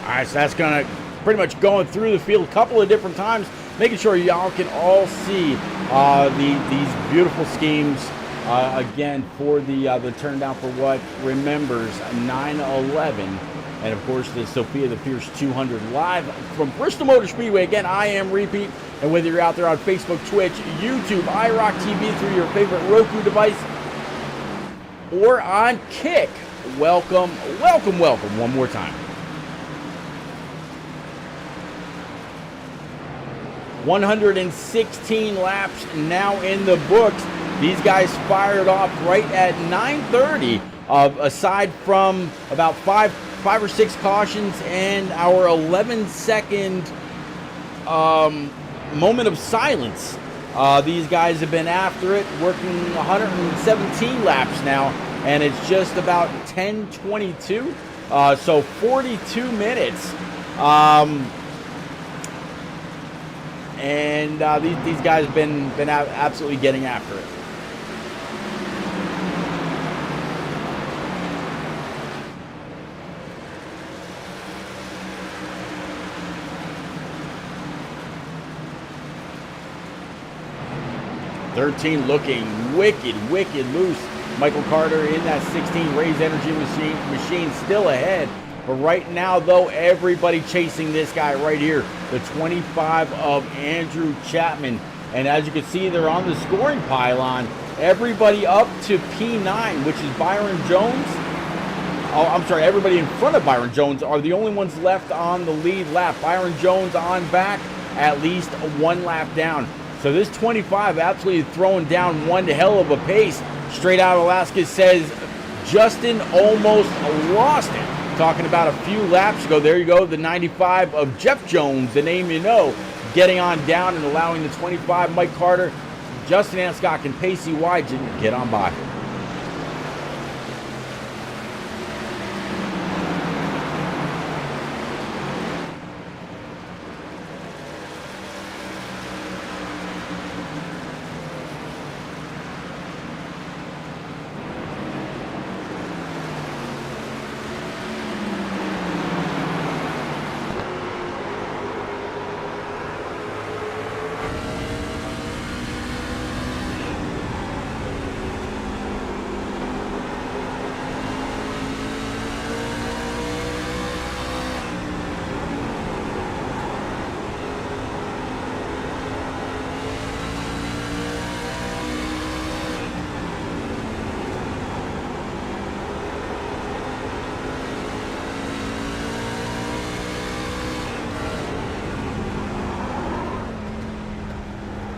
All right, so that's going to pretty much going through the field a couple of different times, making sure y'all can all see these beautiful schemes again for the turn down for what remembers 9/11. And of course, the Sophia the Fierce 200 live from Bristol Motor Speedway. Again, I am Repeat, and whether you're out there on Facebook, Twitch, YouTube, IROC TV through your favorite Roku device, or on Kick, welcome, welcome, welcome one more time. 116 laps now in the books. These guys fired off right at 9:30, aside from about five or six cautions and our 11-second moment of silence. These guys have been after it, working 117 laps now, and it's just about 10:22, so 42 minutes. And these guys have been absolutely getting after it. '13 looking wicked loose. Michael Carter in that 16 Raise Energy machine still ahead. But right now, though, everybody chasing this guy right here, the 25 of Andrew Chapman. And as you can see, they're on the scoring pylon. Everybody up to P9, which is Byron Jones. Oh, I'm sorry, everybody in front of Byron Jones are the only ones left on the lead lap. Byron Jones on back, at least one lap down. So this 25 absolutely throwing down one hell of a pace. Straight Out Alaska says Justin almost lost it. Talking about a few laps ago, there you go, the 95 of Jeff Jones, the name you know, getting on down and allowing the 25 Mike Carter, Justin Anscock, and Pacey Wygen get on by.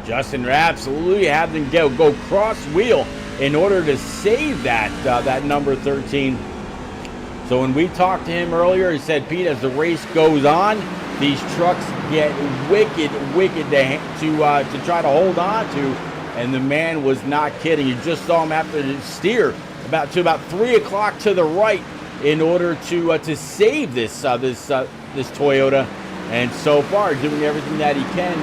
Justin absolutely had them go cross wheel in order to save that number 13. So when we talked to him earlier, he said, Pete, as the race goes on, these trucks get wicked to try to hold on to, and the man was not kidding. You just saw him have to steer about 3 o'clock to the right in order to save this Toyota. And so far, doing everything that he can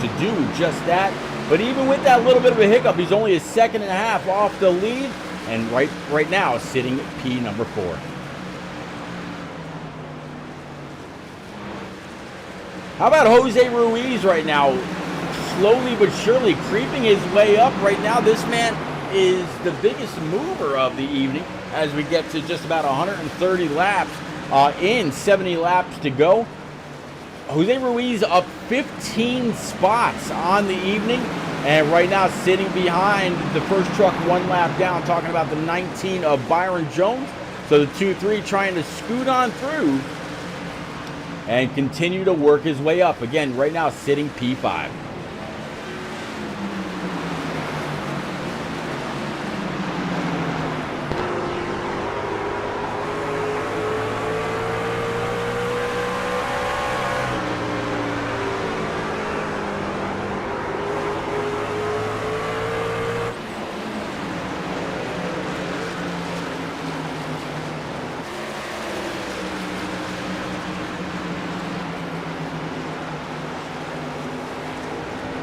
to do just that. But even with that little bit of a hiccup, he's only a second and a half off the lead, and right now sitting at P number 4. How about Jose Ruiz right now? Slowly but surely creeping his way up. Right now, this man is the biggest mover of the evening as we get to just about 130 laps in, 70 laps to go. Jose Ruiz up 15 spots on the evening, and right now sitting behind the first truck 1 lap down, talking about the 19 of Byron Jones. So the 2-3 trying to scoot on through and continue to work his way up. Again, right now sitting P5.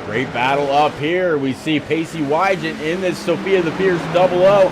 Great battle up here. We see Pacey Wygen in this Sophia the Fierce 00,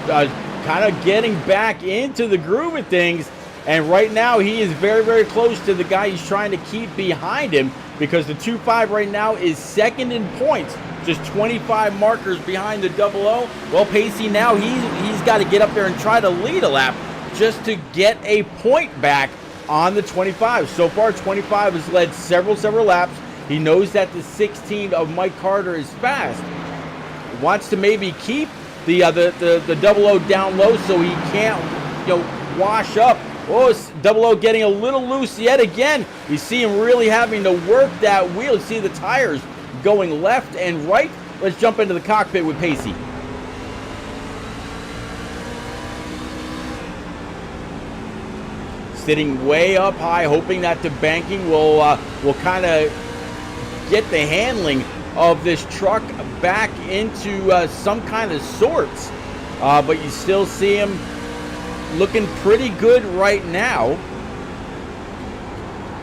kind of getting back into the groove of things. And right now he is very, very close to the guy he's trying to keep behind him, because the 2.5 right now is second in points, just 25 markers behind the 00. Well, Pacey now, he's got to get up there and try to lead a lap just to get a point back on the 25. So far, 25 has led several laps. He knows that the 16 of Mike Carter is fast. Wants to maybe keep the 00 down low so he can't, wash up Oh, Double O getting a little loose yet again. You see him really having to work that wheel. You see the tires going left and right. Let's jump into the cockpit with Pacey. Sitting way up high, hoping that the banking will kind of get the handling of this truck back into some kind of sorts. But you still see him looking pretty good right now.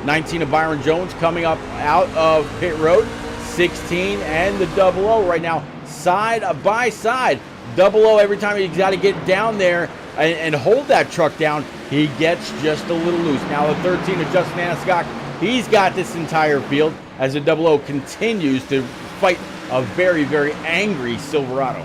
19 of Byron Jones coming up out of pit road. 16 and the Double O right now side by side. Double O, every time he's got to get down there and hold that truck down, he gets just a little loose. Now the 13 of Justin Aniscock, he's got this entire field as the Double O continues to fight a very, very angry Silverado.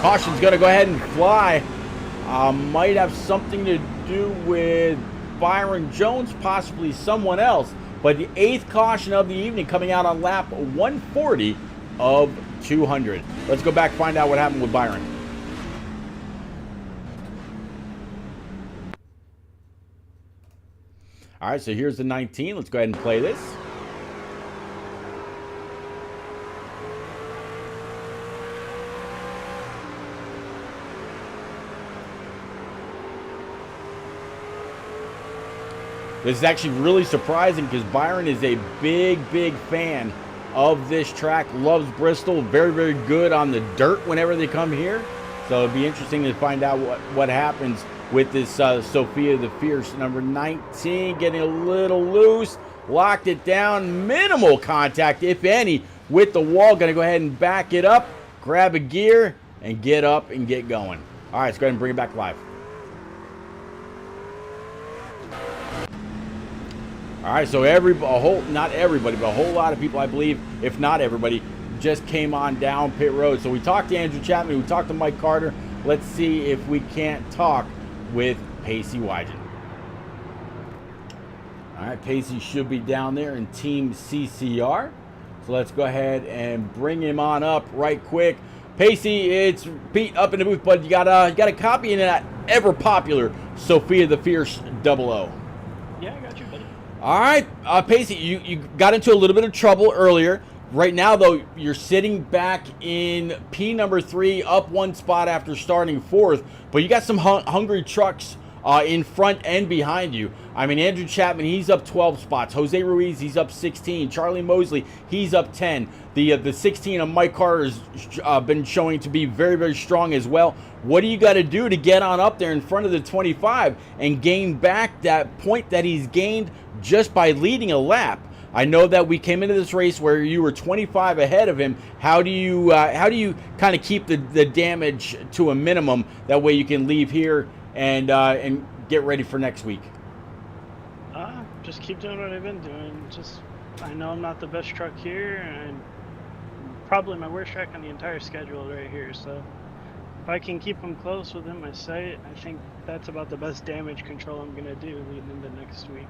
Caution's going to go ahead and fly. Might have something to do with Byron Jones, possibly someone else. But the 8th caution of the evening coming out on lap 140 of 200. Let's go back and find out what happened with Byron. All right, so here's the 19. Let's go ahead and play this. This is actually really surprising because Byron is a big, big fan of this track. Loves Bristol. Very, very good on the dirt whenever they come here. So it'll be interesting to find out what happens with this Sophia the Fierce. Number 19 getting a little loose. Locked it down. Minimal contact, if any, with the wall. Going to go ahead and back it up. Grab a gear and get up and get going. All right, let's go ahead and bring it back live. All right, so not everybody, but a whole lot of people, I believe, if not everybody, just came on down pit road. So we talked to Andrew Chapman, we talked to Mike Carter. Let's see if we can't talk with Pacey Wygen. All right, Pacey should be down there in Team CCR. So let's go ahead and bring him on up right quick. Pacey, it's Pete up in the booth, but you got a copy in that ever popular Sophia the Fierce 00. Yeah, I got you, buddy. All right, Pacey, you got into a little bit of trouble earlier. Right now, though, you're sitting back in P number 3, up one spot after starting 4th. But you got some hungry trucks in front and behind you. I mean, Andrew Chapman, he's up 12 spots. Jose Ruiz, he's up 16. Charlie Mosley, he's up 10. The 16 of Mike Carter has been showing to be very, very strong as well. What do you got to do to get on up there in front of the 25 and gain back that point that he's gained just by leading a lap? I know that we came into this race where you were 25 ahead of him. How do you kind of keep the damage to a minimum? That way you can leave here and get ready for next week. Just keep doing what I've been doing. I know I'm not the best truck here, and probably my worst track on the entire schedule right here. So if I can keep them close within my sight, I think that's about the best damage control I'm gonna do leading into next week.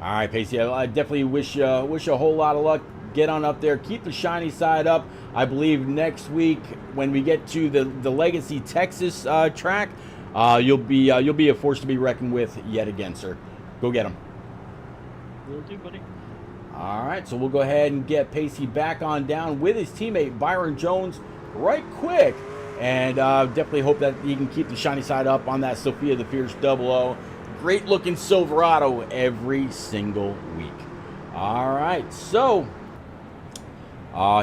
All right, Pacey, I definitely wish you a whole lot of luck. Get on up there. Keep the shiny side up. I believe next week when we get to the Legacy Texas track, you'll be a force to be reckoned with yet again, sir. Go get him. Will do, buddy. All right, so we'll go ahead and get Pacey back on down with his teammate Byron Jones right quick. And definitely hope that he can keep the shiny side up on that Sophia the Fierce 00. Great looking Silverado every single week. All right, so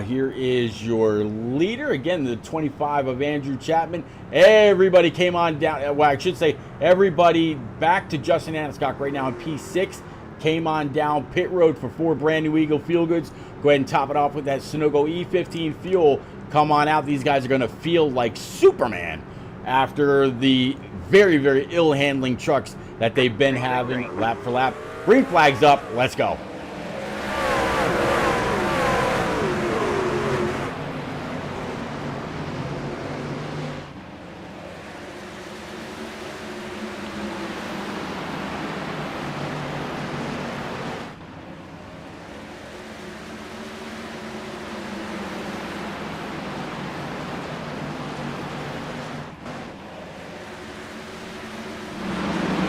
here is your leader. Again, the 25 of Andrew Chapman. Everybody came on down. Well, I should say everybody back to Justin Aniscock right now in P6. Came on down pit road for 4 brand new Eagle Fuel Goods. Go ahead and top it off with that Sunoco E15 fuel. Come on out. These guys are going to feel like Superman after the very, very ill-handling trucks that they've been having lap for lap. Green flag's up. Let's go.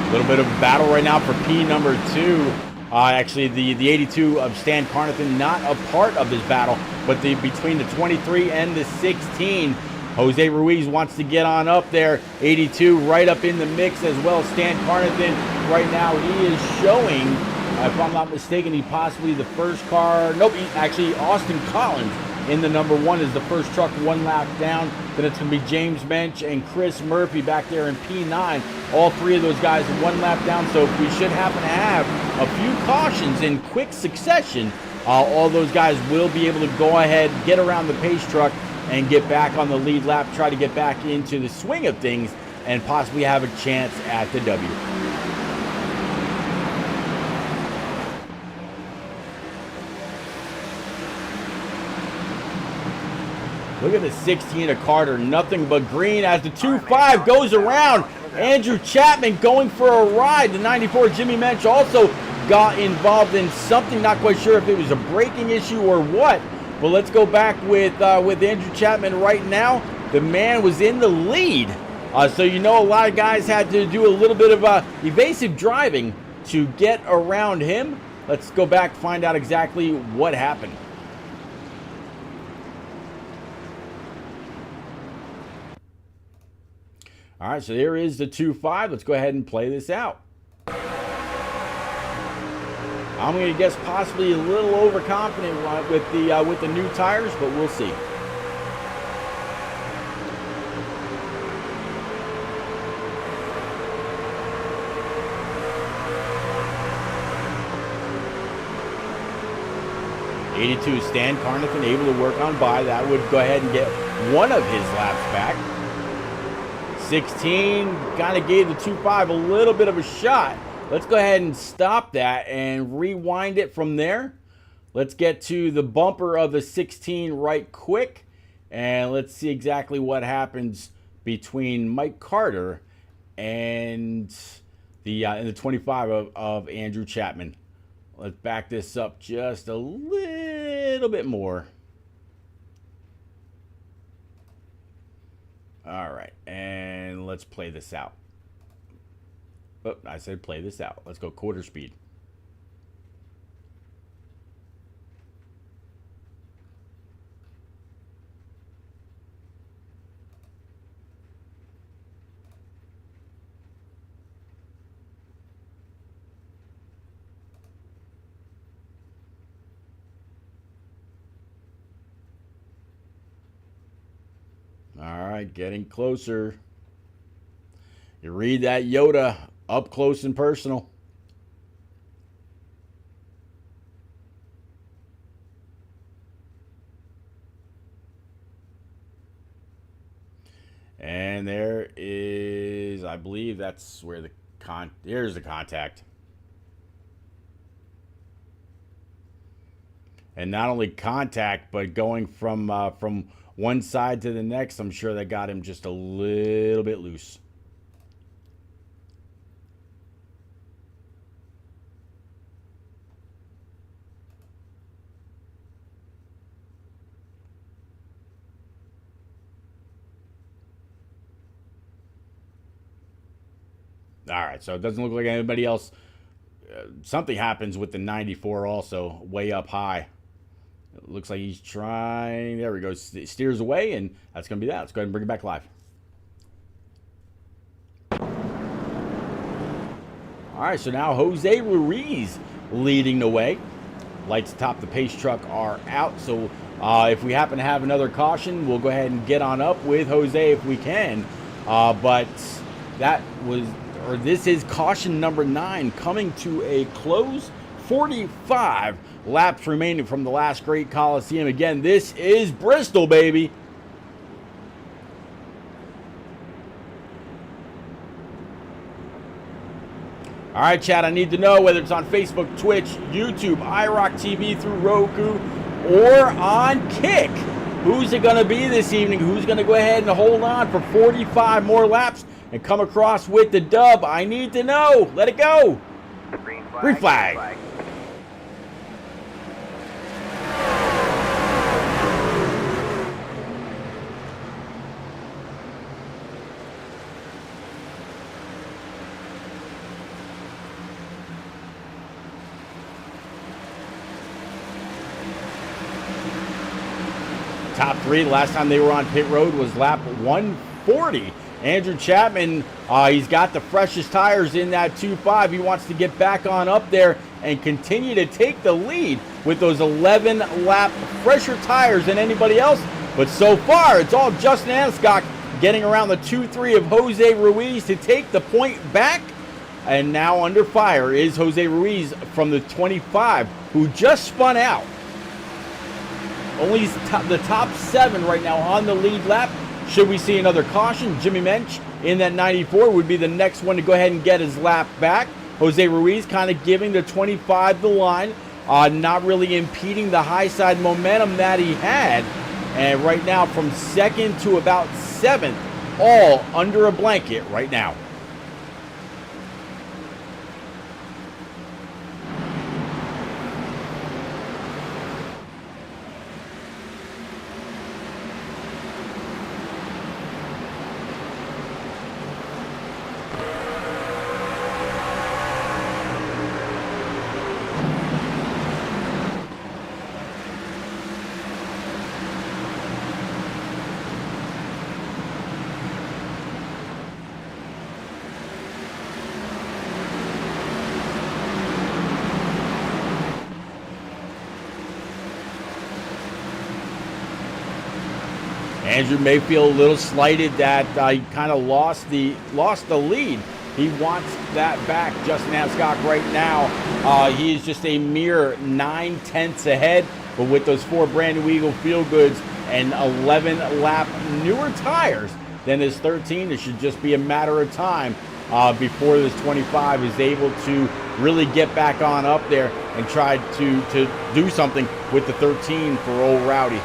A little bit of battle right now for P number 2. Actually, the 82 of Stan Carnathan not a part of this battle, but between the 23 and the 16. Jose Ruiz wants to get on up there. 82 right up in the mix as well. Stan Carnathan right now, he is showing, if I'm not mistaken, he possibly the first car. Nope, actually Austin Collins in the number 1 is the first truck 1 lap down. Then it's going to be James Bench and Chris Murphy back there in P9. All 3 of those guys 1 lap down. So if we should happen to have a few cautions in quick succession, all those guys will be able to go ahead, get around the pace truck, and get back on the lead lap, try to get back into the swing of things, and possibly have a chance at the W. Look at the 16 of Carter, nothing but green as the 2.5 goes around. Andrew Chapman going for a ride. The 94 Jimmy Mensch also got involved in something, not quite sure if it was a braking issue or what. But let's go back with Andrew Chapman right now. The man was in the lead. So you know a lot of guys had to do a little bit of evasive driving to get around him. Let's go back, find out exactly what happened. All right, so there is the 2.5. Let's go ahead and play this out. I'm going to guess possibly a little overconfident with the new tires, but we'll see. '82 Stan Carnathan able to work on by. That would go ahead and get 1 of his laps back. 16 kind of gave the 2.5 a little bit of a shot. Let's go ahead and stop that and rewind it from there. Let's get to the bumper of the 16 right quick, and let's see exactly what happens between Mike Carter and the 25 of Andrew Chapman. Let's back this up just a little bit more. All right, and let's play this out. Oh, I said play this out. Let's go quarter speed. All right, getting closer. You read that Yoda, up close and personal. And there is, I believe that's where there's the contact. And not only contact, but going from one side to the next, I'm sure that got him just a little bit loose. All right, so it doesn't look like anybody else. Something happens with the 94 also, way up high. It looks like he's trying. There we go. Steers away, and that's going to be that. Let's go ahead and bring it back live. All right, so now Jose Ruiz leading the way. Lights atop the pace truck are out, so if we happen to have another caution, we'll go ahead and get on up with Jose if we can. But that was, or this is caution number 9 coming to a close. 45 laps remaining from the last great Coliseum. Again, this is Bristol, baby. All right, Chad, I need to know whether it's on Facebook, Twitch, YouTube, iRock TV through Roku, or on Kick. Who's it going to be this evening? Who's going to go ahead and hold on for 45 more laps and come across with the dub? I need to know. Let it go. Green flag. Green flag. Top three, last time they were on pit road was lap 140. Andrew Chapman, he's got the freshest tires in that 2.5. He wants to get back on up there and continue to take the lead with those 11 lap fresher tires than anybody else. But so far, it's all Justin Anscock getting around the 2-3 of Jose Ruiz to take the point back. And now under fire is Jose Ruiz from the 25, who just spun out. Only the top 7 right now on the lead lap. Should we see another caution? Jimmy Mensch in that 94 would be the next one to go ahead and get his lap back. Jose Ruiz kind of giving the 25 the line, not really impeding the high side momentum that he had. And right now from 2nd to about 7th, all under a blanket right now. Andrew may feel a little slighted that he kind of lost the lead. He wants that back. Justin Anscock right now, he is just a mere 9/10 ahead. But with those 4 brand new Eagle Feel Goods and 11 lap newer tires than his 13, it should just be a matter of time before this 25 is able to really get back on up there and try to do something with the 13 for old Rowdy.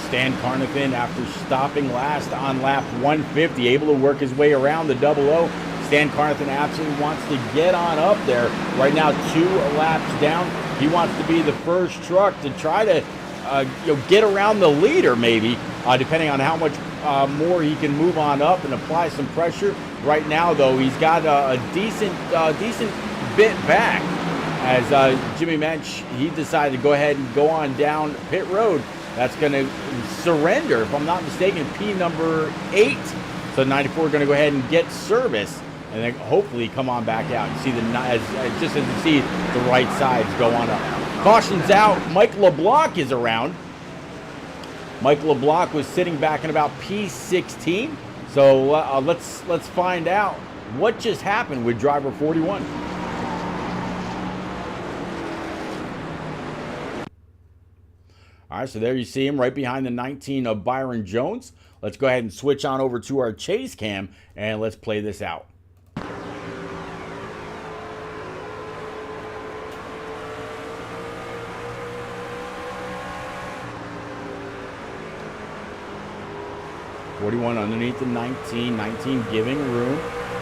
Stan Carnathan, after stopping last on lap 150, able to work his way around the 00. Stan Carnathan absolutely wants to get on up there. Right now, 2 laps down. He wants to be the first truck to try to get around the leader, maybe, depending on how much more he can move on up and apply some pressure. Right now, though, he's got a decent bit back as Jimmy Mensch, he decided to go ahead and go on down pit road. That's going to surrender, if I'm not mistaken, P number 8. So 94 going to go ahead and get service, and then hopefully come on back out and see just as you see the right sides go on up. Caution's out. Mike LeBlanc is around. Mike LeBlanc was sitting back in about P16. So let's find out what just happened with driver 41. All right, so there you see him right behind the 19 of Byron Jones. Let's go ahead and switch on over to our chase cam, and let's play this out. .41 underneath the 19, 19 giving room.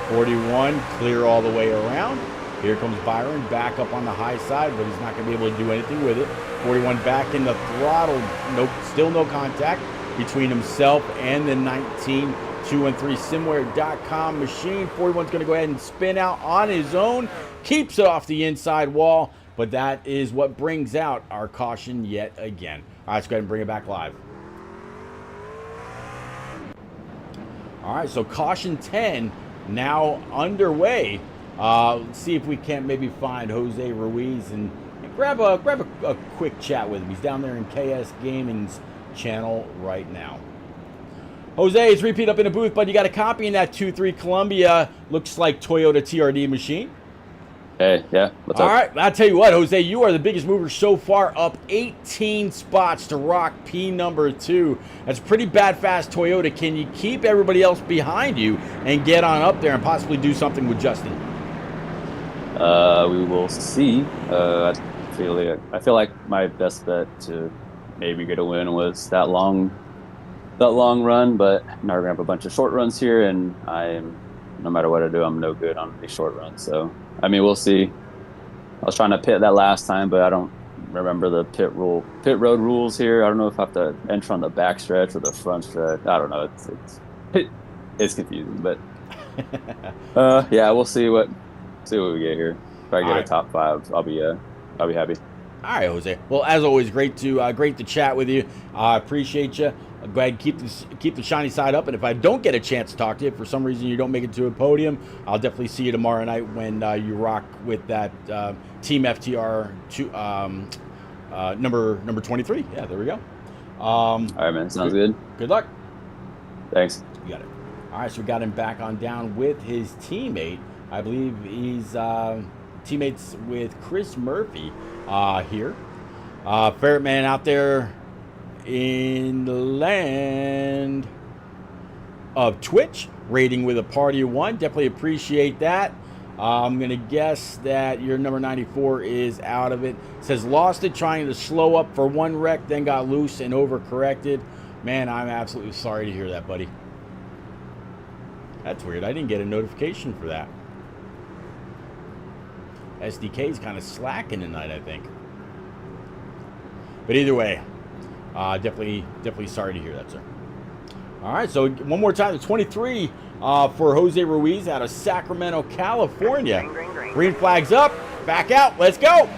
41 clear all the way around. Here comes Byron back up on the high side, but he's not going to be able to do anything with it. 41 back in the throttle. Nope, still no contact between himself and the 19. 213simware.com machine. 41's going to go ahead and spin out on his own. Keeps it off the inside wall. But that is what brings out our caution yet again. All right, let's go ahead and bring it back live. All right, so caution 10 now underway. Let's see if we can't maybe find Jose Ruiz and grab a quick chat with him. He's down there in KS Gaming's channel right now. Jose, it's repeat up in the booth, but you got a copy in that 2-3 Columbia. Looks like Toyota TRD machine. Hey, yeah, what's up? All right, I'll tell you what, Jose, you are the biggest mover so far, up 18 spots to rock P number 2. That's a pretty bad fast Toyota. Can you keep everybody else behind you and get on up there and possibly do something with Justin? We will see. I feel like my best bet to maybe get a win was that long run, but now we're gonna have a bunch of short runs here, and no matter what I do, I'm no good on these short runs. So I mean, we'll see. I was trying to pit that last time, but I don't remember the pit road rules here. I don't know if I have to enter on the back stretch or the front stretch. I don't know. It's confusing, but yeah, we'll see what we get here. If I get a top 5, I'll be happy. All right, Jose. Well, as always, great to chat with you. I appreciate you. Go ahead and keep the shiny side up. And if I don't get a chance to talk to you, if for some reason you don't make it to a podium, I'll definitely see you tomorrow night when you rock with that Team FTR number 23. Yeah, there we go. All right, man. Sounds good. Good luck. Thanks. You got it. All right, so we got him back on down with his teammate. I believe he's teammates with Chris Murphy here. Ferret Man out there in the land of Twitch, rating with a party of 1. Definitely appreciate that. I'm going to guess that your number 94 is out of it. Says lost it trying to slow up for one wreck, then got loose and overcorrected. Man, I'm absolutely sorry to hear that, buddy. That's weird. I didn't get a notification for that. SDK is kind of slacking tonight, I think. But either way, definitely sorry to hear that, sir. All right, so one more time, the 23 for Jose Ruiz out of Sacramento, California. Green flag's up, back out, let's go.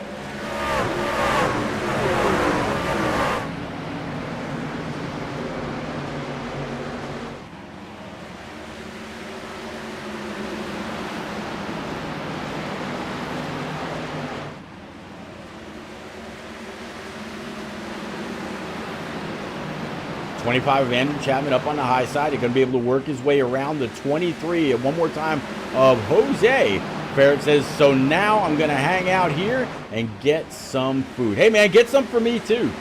25 of Andrew Chapman up on the high side. He's going to be able to work his way around the 23. And one more time of Jose. Ferret says, so now I'm going to hang out here and get some food. Hey, man, get some for me, too.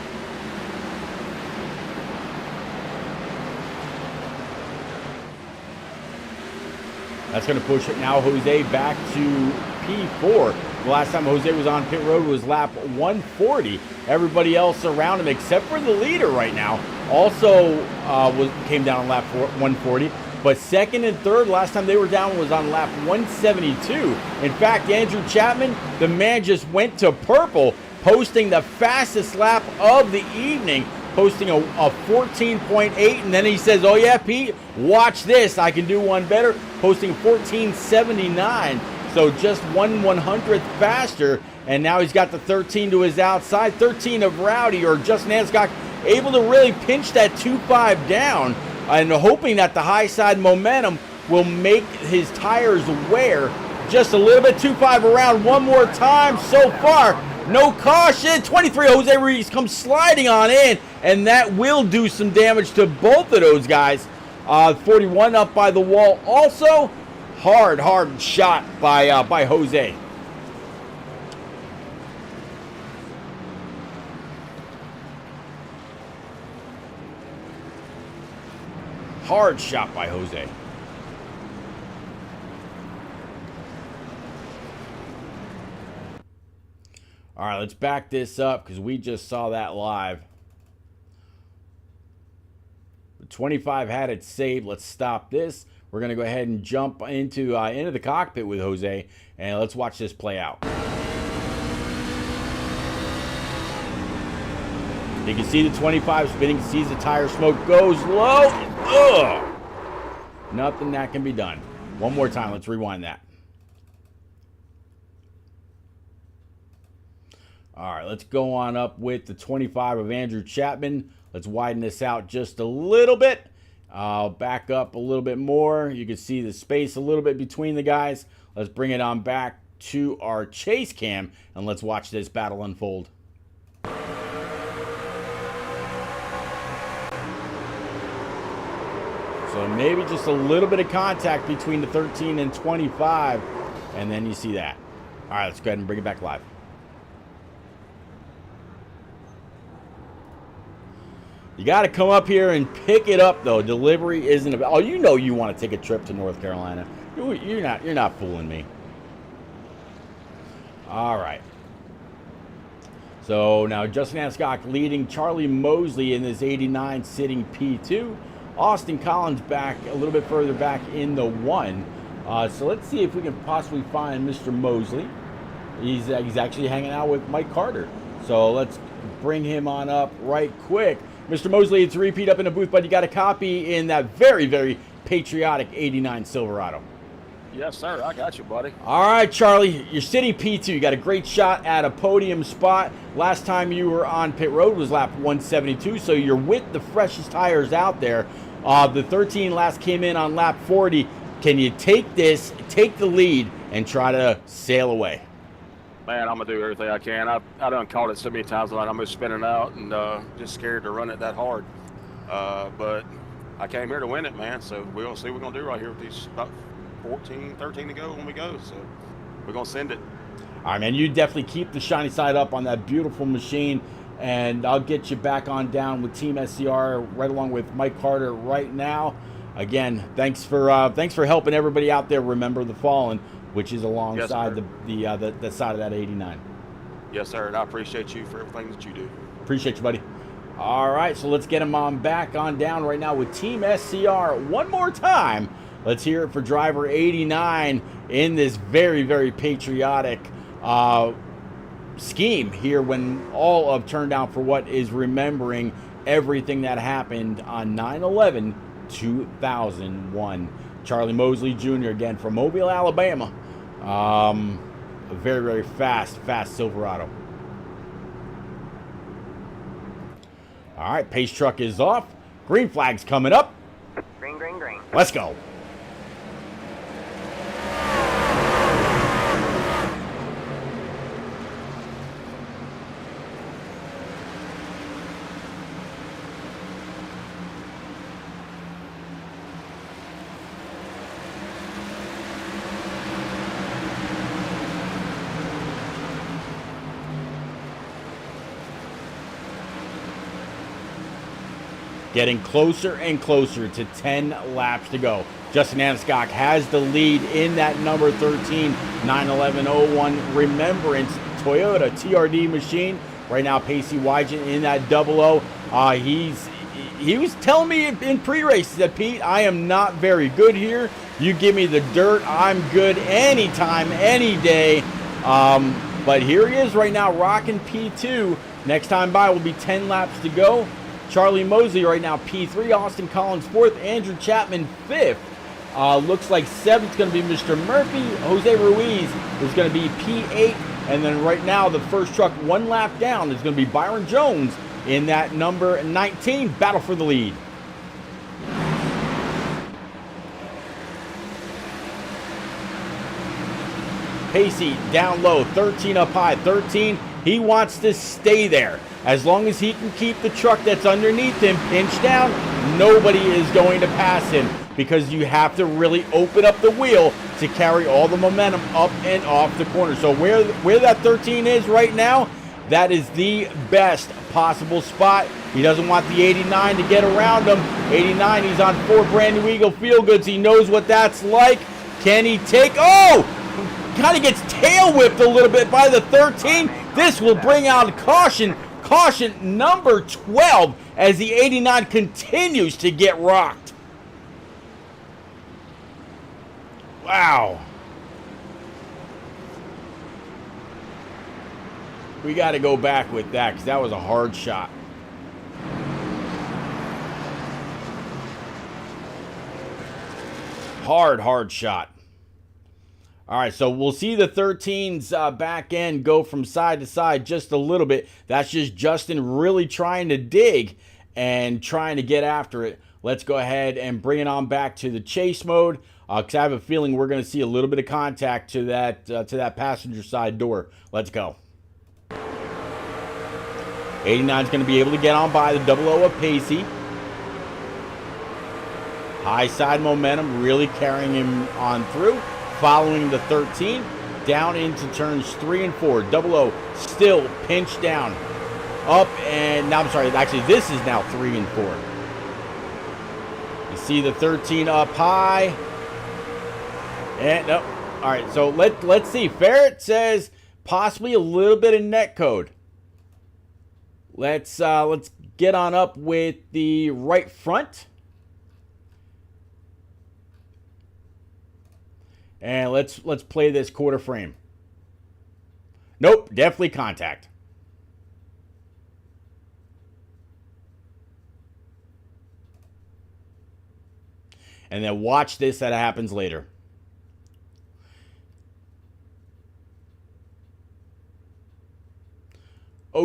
That's going to push it now, Jose, back to P4. The last time Jose was on pit road was lap 140. Everybody else around him, except for the leader right now, also came down on lap 140. But second and third, last time they were down was on lap 172. In fact, Andrew Chapman, the man just went to purple, posting the fastest lap of the evening, posting a 14.8, and then he says, oh yeah, Pete, watch this, I can do one better, posting 14.79, so just 1/100th faster, and now he's got the 13 to his outside, 13 of Rowdy, or Justin Anscock, able to really pinch that 2.5 down, and hoping that the high side momentum will make his tires wear just a little bit. 2.5 around one more time so far. No caution. 23 Jose Ruiz comes sliding on in, and that will do some damage to both of those guys. 41 up by the wall also. Hard shot by Jose. Hard shot by Jose. All right, let's back this up because we just saw that live. The 25 had it saved. Let's stop this. We're going to go ahead and jump into the cockpit with Jose, and let's watch this play out. You can see the 25 spinning, sees the tire smoke, goes low. Ugh. Nothing that can be done. One more time. Let's rewind that. All right, let's go on up with the 25 of Andrew Chapman. Let's widen this out just a little bit. I'll back up a little bit more. You can see the space a little bit between the guys. Let's bring it on back to our chase cam, and let's watch this battle unfold. So maybe just a little bit of contact between the 13 and 25, and then you see that. All right, let's go ahead and bring it back live. You got to come up here and pick it up, though. Delivery isn't about. Oh, you know you want to take a trip to North Carolina. You're not fooling me. All right. So now Justin Ascock leading Charlie Mosley in this 89, sitting P2. Austin Collins back a little bit further back in the 1. So let's see if we can possibly find Mr. Mosley. He's actually hanging out with Mike Carter. So let's bring him on up right quick. Mr. Mosley, it's a repeat up in the booth, but you got a copy in that very, very patriotic 89 Silverado. Yes, sir. I got you, buddy. All right, Charlie, you're sitting P2. You got a great shot at a podium spot. Last time you were on pit road was lap 172, so you're with the freshest tires out there. The 13 last came in on lap 40. Can you take this, take the lead, and try to sail away? Man, I'm going to do everything I can. I done caught it so many times that I'm just spinning out and just scared to run it that hard. But I came here to win it, man, so we're going to see what we're going to do right here with these about 13 to go when we go. So we're going to send it. All right, man, you definitely keep the shiny side up on that beautiful machine, and I'll get you back on down with Team SCR right along with Mike Carter right now. Again, thanks for helping everybody out there remember the fallen, which is alongside the side of that 89. Yes, sir, and I appreciate you for everything that you do. Appreciate you, buddy. All right, so let's get him on back on down right now with Team SCR one more time. Let's hear it for driver 89 in this very, very patriotic scheme here when all of Turned Down for What is remembering everything that happened on 9/11/2001. Charlie Mosley Jr. again from Mobile, Alabama. A very, very fast Silverado. All right, pace truck is off. Green flag's coming up. Green, green, green. Let's go. Getting closer and closer to 10 laps to go. Justin Anscock has the lead in that number 13 9/11/01 Remembrance Toyota TRD machine. Right now, Pacey Wygen in that 00. He was telling me in pre-race that, Pete, I am not very good here. You give me the dirt, I'm good anytime, any day. But here he is right now, rocking P2. Next time by will be 10 laps to go. Charlie Mosley right now P3, Austin Collins 4th, Andrew Chapman 5th. Looks like 7th going to be Mr. Murphy. Jose Ruiz is going to be P8. And then right now the first truck one lap down is going to be Byron Jones in that number 19. Battle for the lead. Pacey down low, 13 up high. 13, he wants to stay there. As long as he can keep the truck that's underneath him pinched down, nobody is going to pass him, because you have to really open up the wheel to carry all the momentum up and off the corner. So where that 13 is right now, that is the best possible spot. He doesn't want the 89 to get around him. 89, he's on 4 brand new Eagle Feel Goods. He knows what that's like. Can he take, oh! Kind of gets tail whipped a little bit by the 13. This will bring out caution. Caution number 12 as the 89 continues to get rocked. Wow. We got to go back with that because that was a hard shot. Hard shot. All right, so we'll see the 13's back end go from side to side just a little bit. That's just Justin really trying to dig and trying to get after it. Let's go ahead and bring it on back to the chase mode, because I have a feeling we're going to see a little bit of contact to that passenger side door. Let's go. 89 is going to be able to get on by the 00 of Pacey. High side momentum really carrying him on through. Following the 13, down into turns 3 and 4. 00 still pinched down. Up and, now I'm sorry, actually this is now 3 and 4. You see the 13 up high. And, no. All right, so let's see. Ferret says possibly a little bit of net code. Let's get on up with the right front. And let's play this quarter frame. Nope, definitely contact. And then watch this that happens later.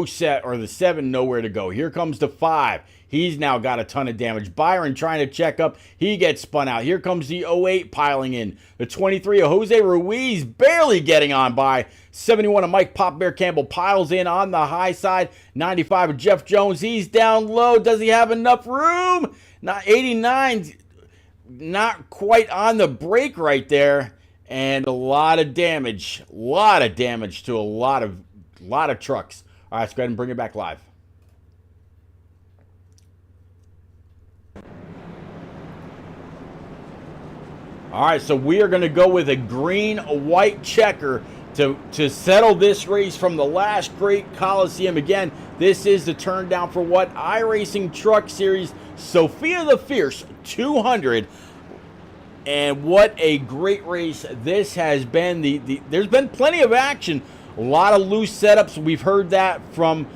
Set or the 7 nowhere to go. Here comes the 5. He's now got a ton of damage. Byron trying to check up. He gets spun out. Here comes the 08 piling in. The 23 of Jose Ruiz barely getting on by. 71 of Mike Pop Bear Campbell piles in on the high side. 95 of Jeff Jones. He's down low. Does he have enough room? Not 89. Not quite on the brake right there. And a lot of damage. A lot of damage to a lot of trucks. All right, let's go ahead and bring it back live. All right, so we are going to go with a green-white checker to settle this race from the last great Coliseum. Again, this is the turn down for what iRacing Truck Series Sophia the Fierce 200. And what a great race this has been. There's been plenty of action. A lot of loose setups. We've heard that from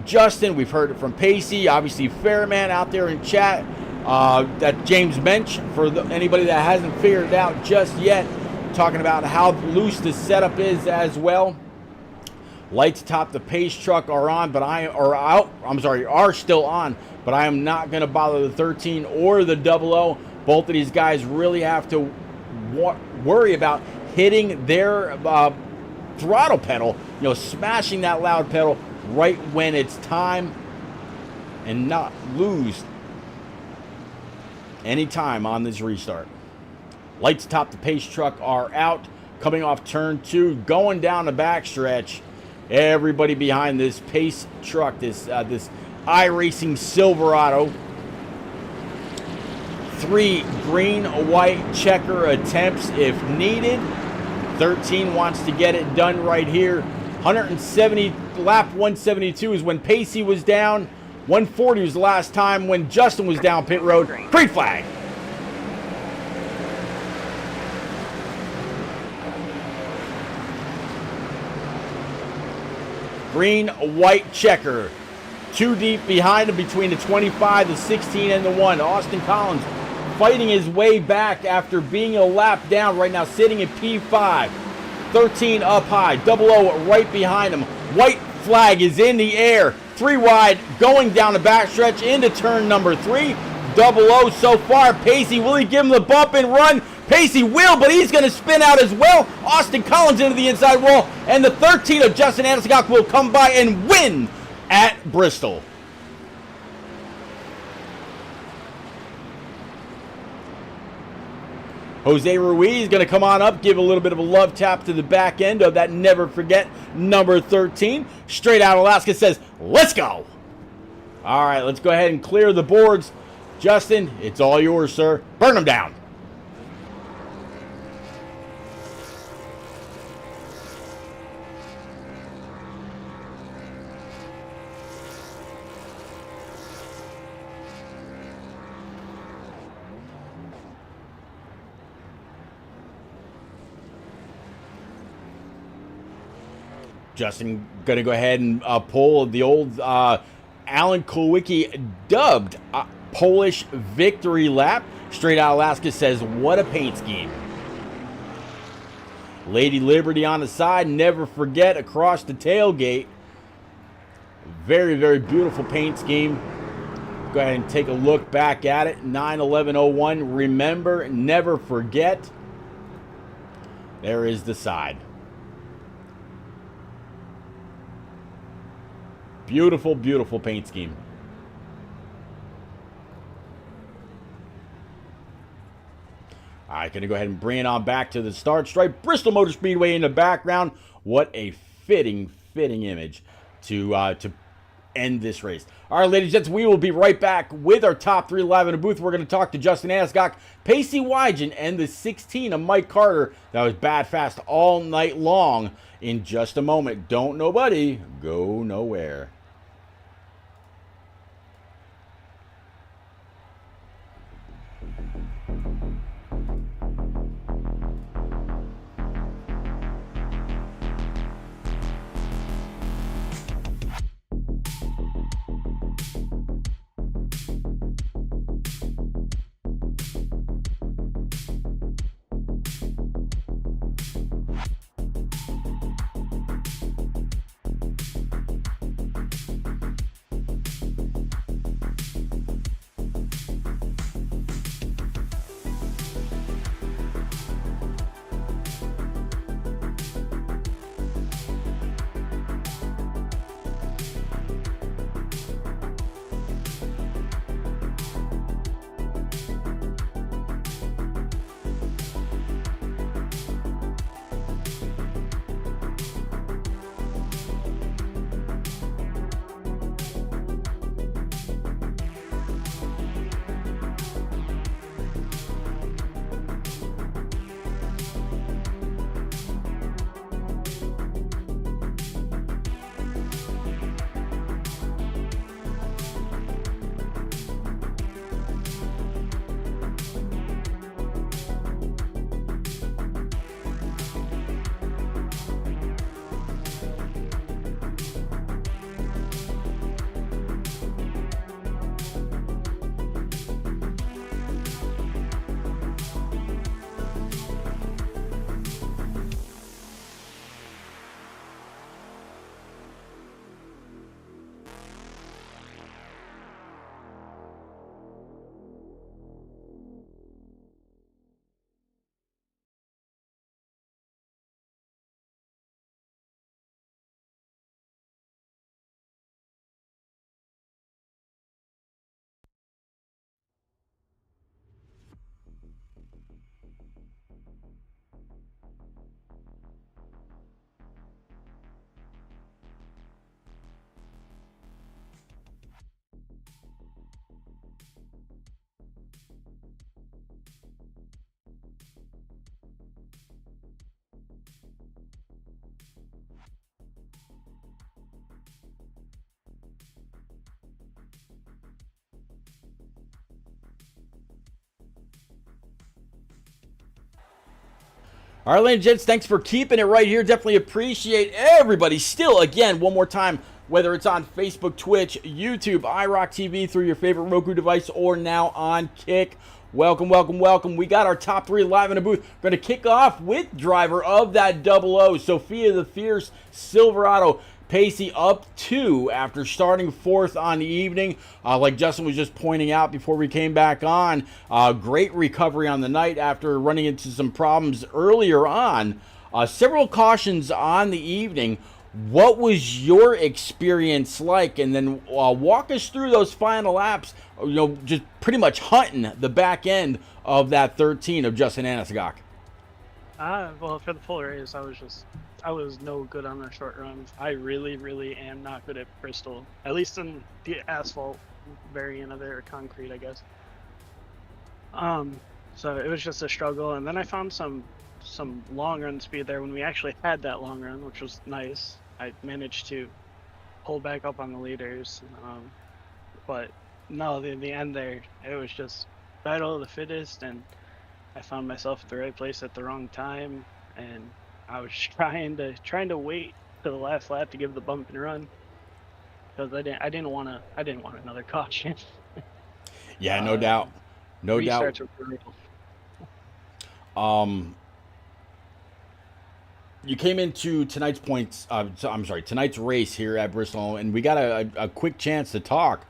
Justin. We've heard it from Pacey. Obviously, Fairman out there in chat. That James Mensch, for anybody that hasn't figured it out just yet, talking about how loose the setup is as well. Lights atop the Pace truck are on, but are still on, but I am not going to bother the 13 or the 00. Both of these guys really have to worry about hitting their throttle pedal, smashing that loud pedal right when it's time, and not lose any time on this restart. Lights atop the Pace truck are out, coming off turn 2, going down the backstretch. Everybody behind this Pace truck, this iRacing Silverado. 3 green-white checker attempts if needed. 13 wants to get it done right here. 170, lap 172 is when Pacey was down. 140 was the last time when Justin was down pit road. Green flag. Green-white checker. 2 deep behind him between the 25, the 16, and the 1. Austin Collins fighting his way back after being a lap down, right now sitting at P5. 13 up high, 00 right behind him. White flag is in the air. 3 wide, going down the backstretch into turn number 3. 00 so far. Pacey, will he give him the bump and run? Pacey will, but he's going to spin out as well. Austin Collins into the inside wall, and the 13 of Justin Anderson will come by and win at Bristol. Jose Ruiz going to come on up, give a little bit of a love tap to the back end of that never forget number 13. Straight Out Alaska says, let's go. All right, let's go ahead and clear the boards. Justin, it's all yours, sir. Burn them down. Justin going to go ahead and pull the old Alan Kulwicki dubbed Polish victory lap. Straight Out Alaska says, what a paint scheme. Lady Liberty on the side, never forget, across the tailgate. Very, very beautiful paint scheme. Go ahead and take a look back at it. 9/11/01. Remember, never forget. There is the side. Beautiful, beautiful paint scheme. All right, going to go ahead and bring it on back to the start stripe. Bristol Motor Speedway in the background. What a fitting image to end this race. All right, ladies and gents, we will be right back with our top 3 live in the booth. We're going to talk to Justin Ascock, Pacey Wygen, and the 16 of Mike Carter. That was bad fast all night long in just a moment. Don't nobody go nowhere. All right, ladies and gents, thanks for keeping it right here. Definitely appreciate everybody. Still, again, one more time, whether it's on Facebook, Twitch, YouTube, IROC TV, through your favorite Roku device, or now on Kick. Welcome, welcome, welcome. We got our top 3 live in the booth. We're going to kick off with driver of that 00, Sophia the Fierce Silverado. Pacey up 2 after starting 4th on the evening. Like Justin was just pointing out before we came back on, great recovery on the night after running into some problems earlier on. Several cautions on the evening. What was your experience like? And then walk us through those final laps, just pretty much hunting the back end of that 13 of Justin Anasigok. Well, for the full race, I was no good on the short runs. I really am not good at Bristol, at least in the asphalt variant of it, or concrete, I guess. So it was just a struggle, and then I found some long run speed there when we actually had that long run, which was nice. I managed to hold back up on the leaders, but no, in the end there, it was just battle of the fittest, and I found myself at the right place at the wrong time, and I was trying to wait to the last lap to give the bump and run, because I didn't want another caution. Yeah, no doubt. No doubt. Restarts were brutal. You came into tonight's tonight's race here at Bristol, and we got a quick chance to talk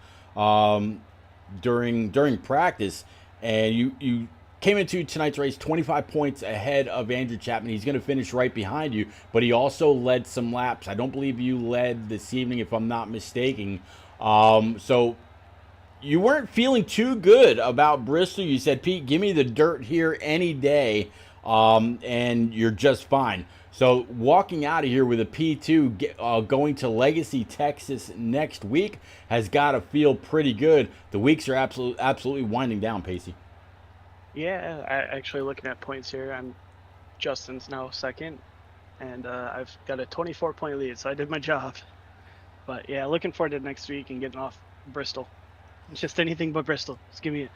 during practice, and you came into tonight's race 25 points ahead of Andrew Chapman. He's going to finish right behind you, but he also led some laps. I don't believe you led this evening, if I'm not mistaken. So you weren't feeling too good about Bristol. You said, Pete, give me the dirt here any day, and you're just fine. So walking out of here with a P2, going to Legacy, Texas next week has got to feel pretty good. The weeks are absolutely winding down, Pacey. Yeah, actually looking at points here, Justin's now second, and I've got a 24-point lead, so I did my job. But yeah, looking forward to next week and getting off Bristol. It's just anything but Bristol. Just give me it.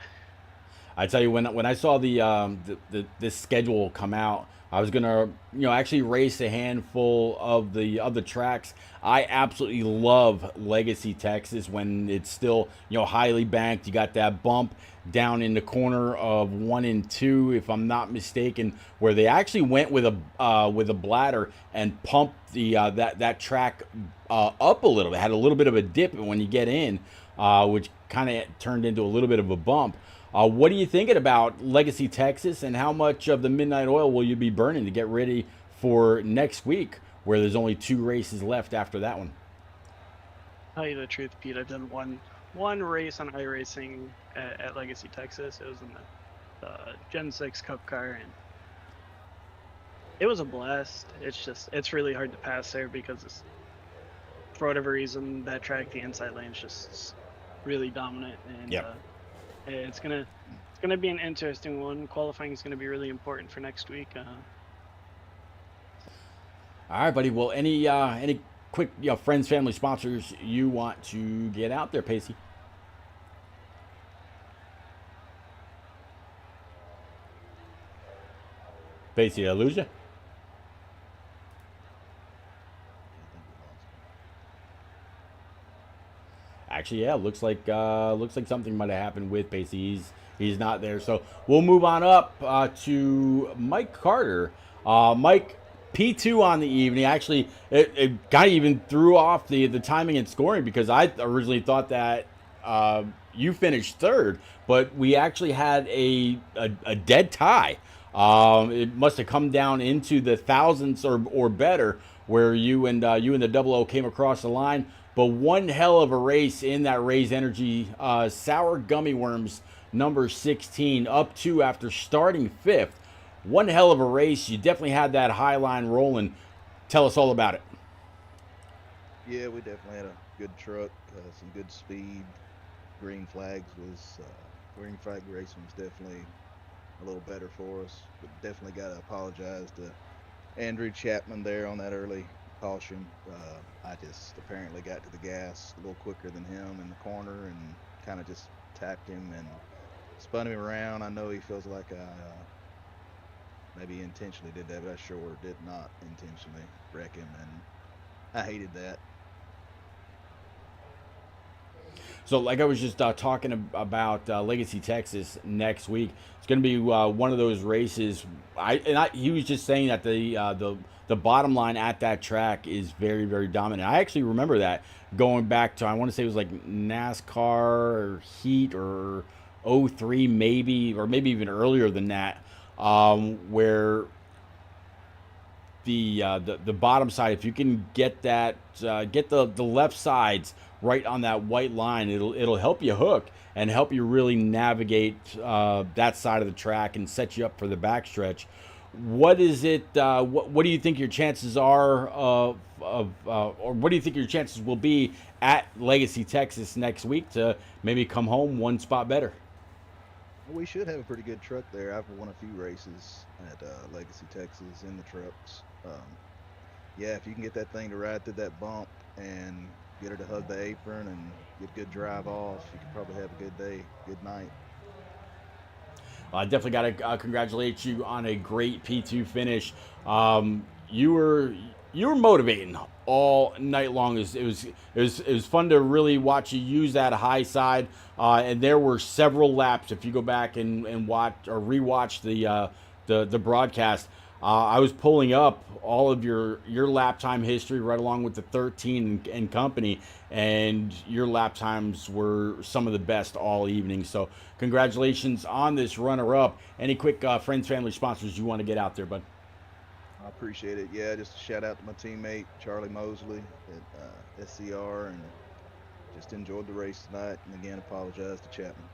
I tell you, when I saw this schedule come out, I was gonna actually race a handful of the other tracks. I absolutely love Legacy, Texas, when it's still highly banked. You got that bump down in the corner of 1 and 2, if I'm not mistaken, where they actually went with a bladder and pumped the that track up a little. It had a little bit of a dip when you get in, which kind of turned into a little bit of a bump. What are you thinking about Legacy, Texas, and how much of the midnight oil will you be burning to get ready for next week, where there's only 2 races left after that one? Tell you the truth, Pete, I've done one race on iRacing at Legacy, Texas. It was in the Gen 6 Cup car, and it was a blast. It's really hard to pass there because for whatever reason, that track, the inside lane, is just really dominant, and Yep. It's gonna be an interesting one. Qualifying is gonna be really important for next week. All right, buddy. Well, any quick friends, family, sponsors you want to get out there, Pacey? Pacey, did I lose you? Actually, yeah, looks like something might have happened with Pacey. He's not there, so we'll move on up to Mike Carter. Mike, P2 on the evening. Actually, it kind of even threw off the timing and scoring, because I originally thought that you finished third, but we actually had a dead tie. It must have come down into the thousands or better, where you and the Double O came across the line. But one hell of a race in that Raise Energy Sour Gummy Worms number 16, up 2 after starting 5th. One hell of a race. You definitely had that high line rolling. Tell us all about it. Yeah, we definitely had a good truck, some good speed. Green flag racing was definitely a little better for us, but definitely got to apologize to Andrew Chapman there on that early caution. I just apparently got to the gas a little quicker than him in the corner and kind of just tapped him and spun him around. I know he feels like I maybe intentionally did that, but I sure did not intentionally wreck him, and I hated that. So, like I was just talking about Legacy, Texas next week. It's going to be one of those races. He was just saying that the bottom line at that track is very, very dominant. I actually remember that going back to, I want to say it was like NASCAR or Heat or 03 maybe, or maybe even earlier than that, where the bottom side, if you can get that get the left sides right on that white line, it'll help you hook and help you really navigate that side of the track and set you up for the backstretch. What is it? What do you think your chances are or what do you think your chances will be at Legacy, Texas next week to maybe come home one spot better? We should have a pretty good truck there. I've won a few races at Legacy, Texas in the trucks. Yeah, if you can get that thing to ride through that bump and get her to hug the apron and get good drive off, you could probably have a good day, good night. I definitely got to congratulate you on a great P2 finish. You you were motivating all night long. It was fun to really watch you use that high side. And there were several laps. If you go back and watch or rewatch the broadcast, I was pulling up all of your lap time history right along with the 13 and company, and your lap times were some of the best all evening. So congratulations on this runner-up. Any quick friends, family, sponsors you want to get out there, bud? I appreciate it. Yeah, just a shout out to my teammate Charlie Mosley at SCR, and just enjoyed the race tonight. And again, apologize to Chapman.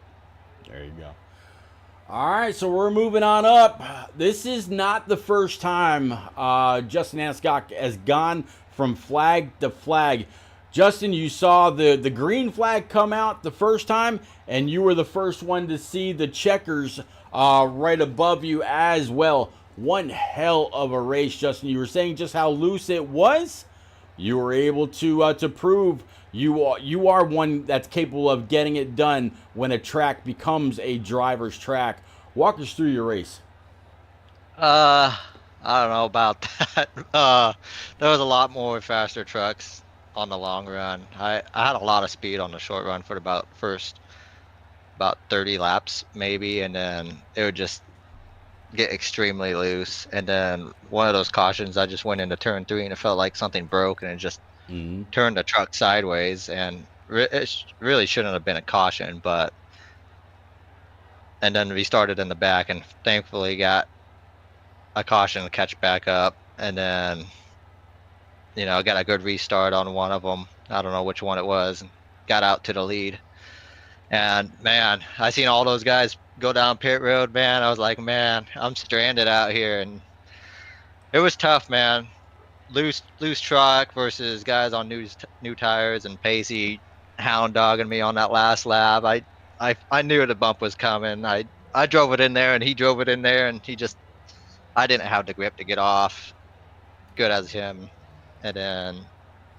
There you go. All right, so we're moving on up. This is not the first time Justin Ascot has gone from flag to flag. Justin, you saw the green flag come out the first time, and you were the first one to see the checkers right above you as well. One hell of a race, Justin. You were saying just how loose it was. You were able to prove you are one that's capable of getting it done when a track becomes a driver's track. Walk us through your race. I don't know about that. There was a lot more faster trucks on the long run. I had a lot of speed on the short run for about 30 laps maybe, and then it would just get extremely loose. And then one of those cautions, I just went into turn 3 and it felt like something broke, and it just turned the truck sideways, and it really shouldn't have been a caution, but and then we started in the back and thankfully got a caution to catch back up, and then got a good restart on one of them. I don't know which one it was, and got out to the lead. And man, I seen all those guys go down pit road, man. I was like, man, I'm stranded out here, and it was tough, man. Loose truck versus guys on new tires, and Pacey hound dogging me on that last lap. I knew the bump was coming. I drove it in there, and he drove it in there, and I didn't have the grip to get off good as him. And then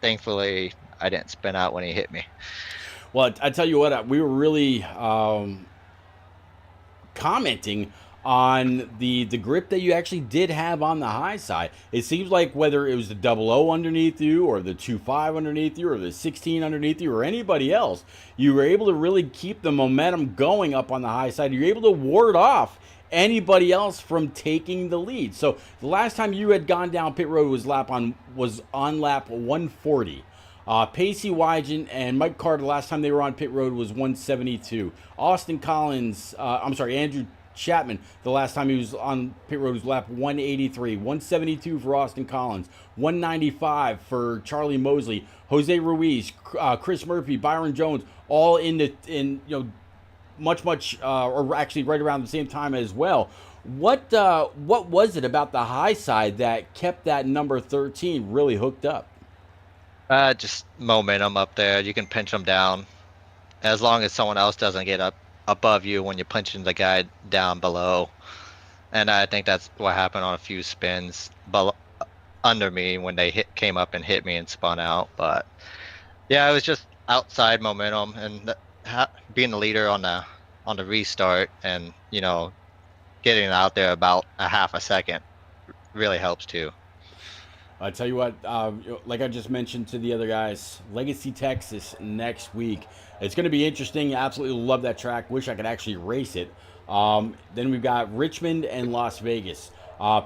thankfully I didn't spin out when he hit me. Well, I tell you what, we were really commenting on the grip that you actually did have on the high side. It seems like whether it was the 00 underneath you or the 25 underneath you or the 16 underneath you or anybody else, you were able to really keep the momentum going up on the high side. You're able to ward off anybody else from taking the lead. So the last time you had gone down pit road was on lap 140. Pacey Wygen and Mike Carter, last time they were on pit road was 172. Andrew Chapman, the last time he was on pit road was lap 183. 172 for Austin Collins. 195 for Charlie Mosley. Jose Ruiz, Chris Murphy, Byron Jones, all much or actually right around the same time as well. What was it about the high side that kept that number 13 really hooked up? Just momentum up there. You can pinch them down as long as someone else doesn't get up above you when you're punching the guy down below. And I think that's what happened on a few spins under me when they came up and hit me and spun out. But yeah, it was just outside momentum, and being the leader on the restart, and getting out there about a half a second really helps too. I tell you what, like I just mentioned to the other guys, Legacy, Texas next week. It's going to be interesting. Absolutely love that track. Wish I could actually race it. Then we've got Richmond and Las Vegas.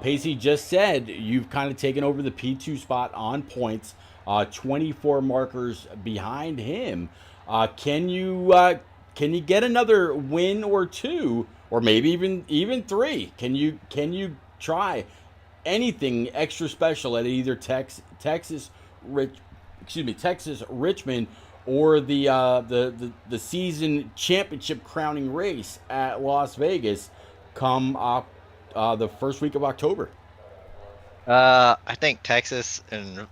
Pacey just said you've kind of taken over the P2 spot on points, 24 markers behind him. Can you get another win or two, or maybe even three? Can you try anything extra special at either Texas, Richmond, or the season championship crowning race at Las Vegas come the first week of October? I think Texas and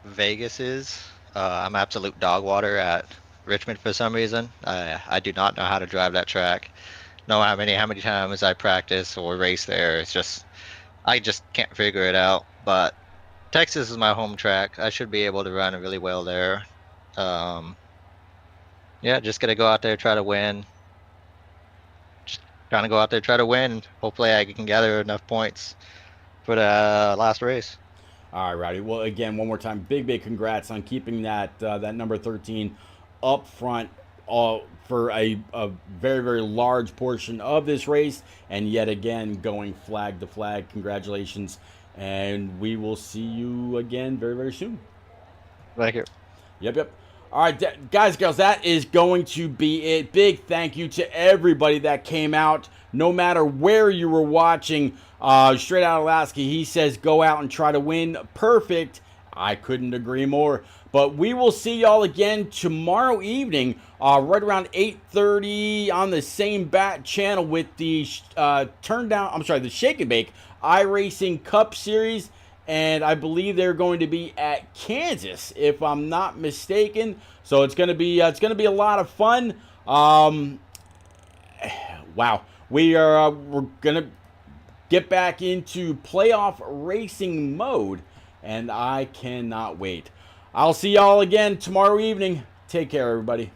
Vegas is. I'm absolute dog water at Richmond for some reason. I do not know how to drive that track. Know how many times I practice or race there. I just can't figure it out. But Texas is my home track. I should be able to run really well there. Yeah, just gotta go out there, try to win. Just trying to go out there, try to win. Hopefully I can gather enough points for the last race. All right, Rowdy. Well, again, one more time, big congrats on keeping that that number 13 up front for a very large portion of this race, and yet again going flag to flag. Congratulations, and we will see you again very soon. Thank you. Yep. All right, guys, girls, that is going to be it. Big thank you to everybody that came out, no matter where you were watching. Straight out of Alaska, he says go out and try to win. Perfect. I couldn't agree more. But we will see y'all again tomorrow evening, right around 8:30 on the same bat channel with the the Shake and Bake iRacing Cup Series. And I believe they're going to be at Kansas, if I'm not mistaken. So it's going to be a lot of fun. Wow, we're gonna get back into playoff racing mode, and I cannot wait. I'll see y'all again tomorrow evening. Take care, everybody.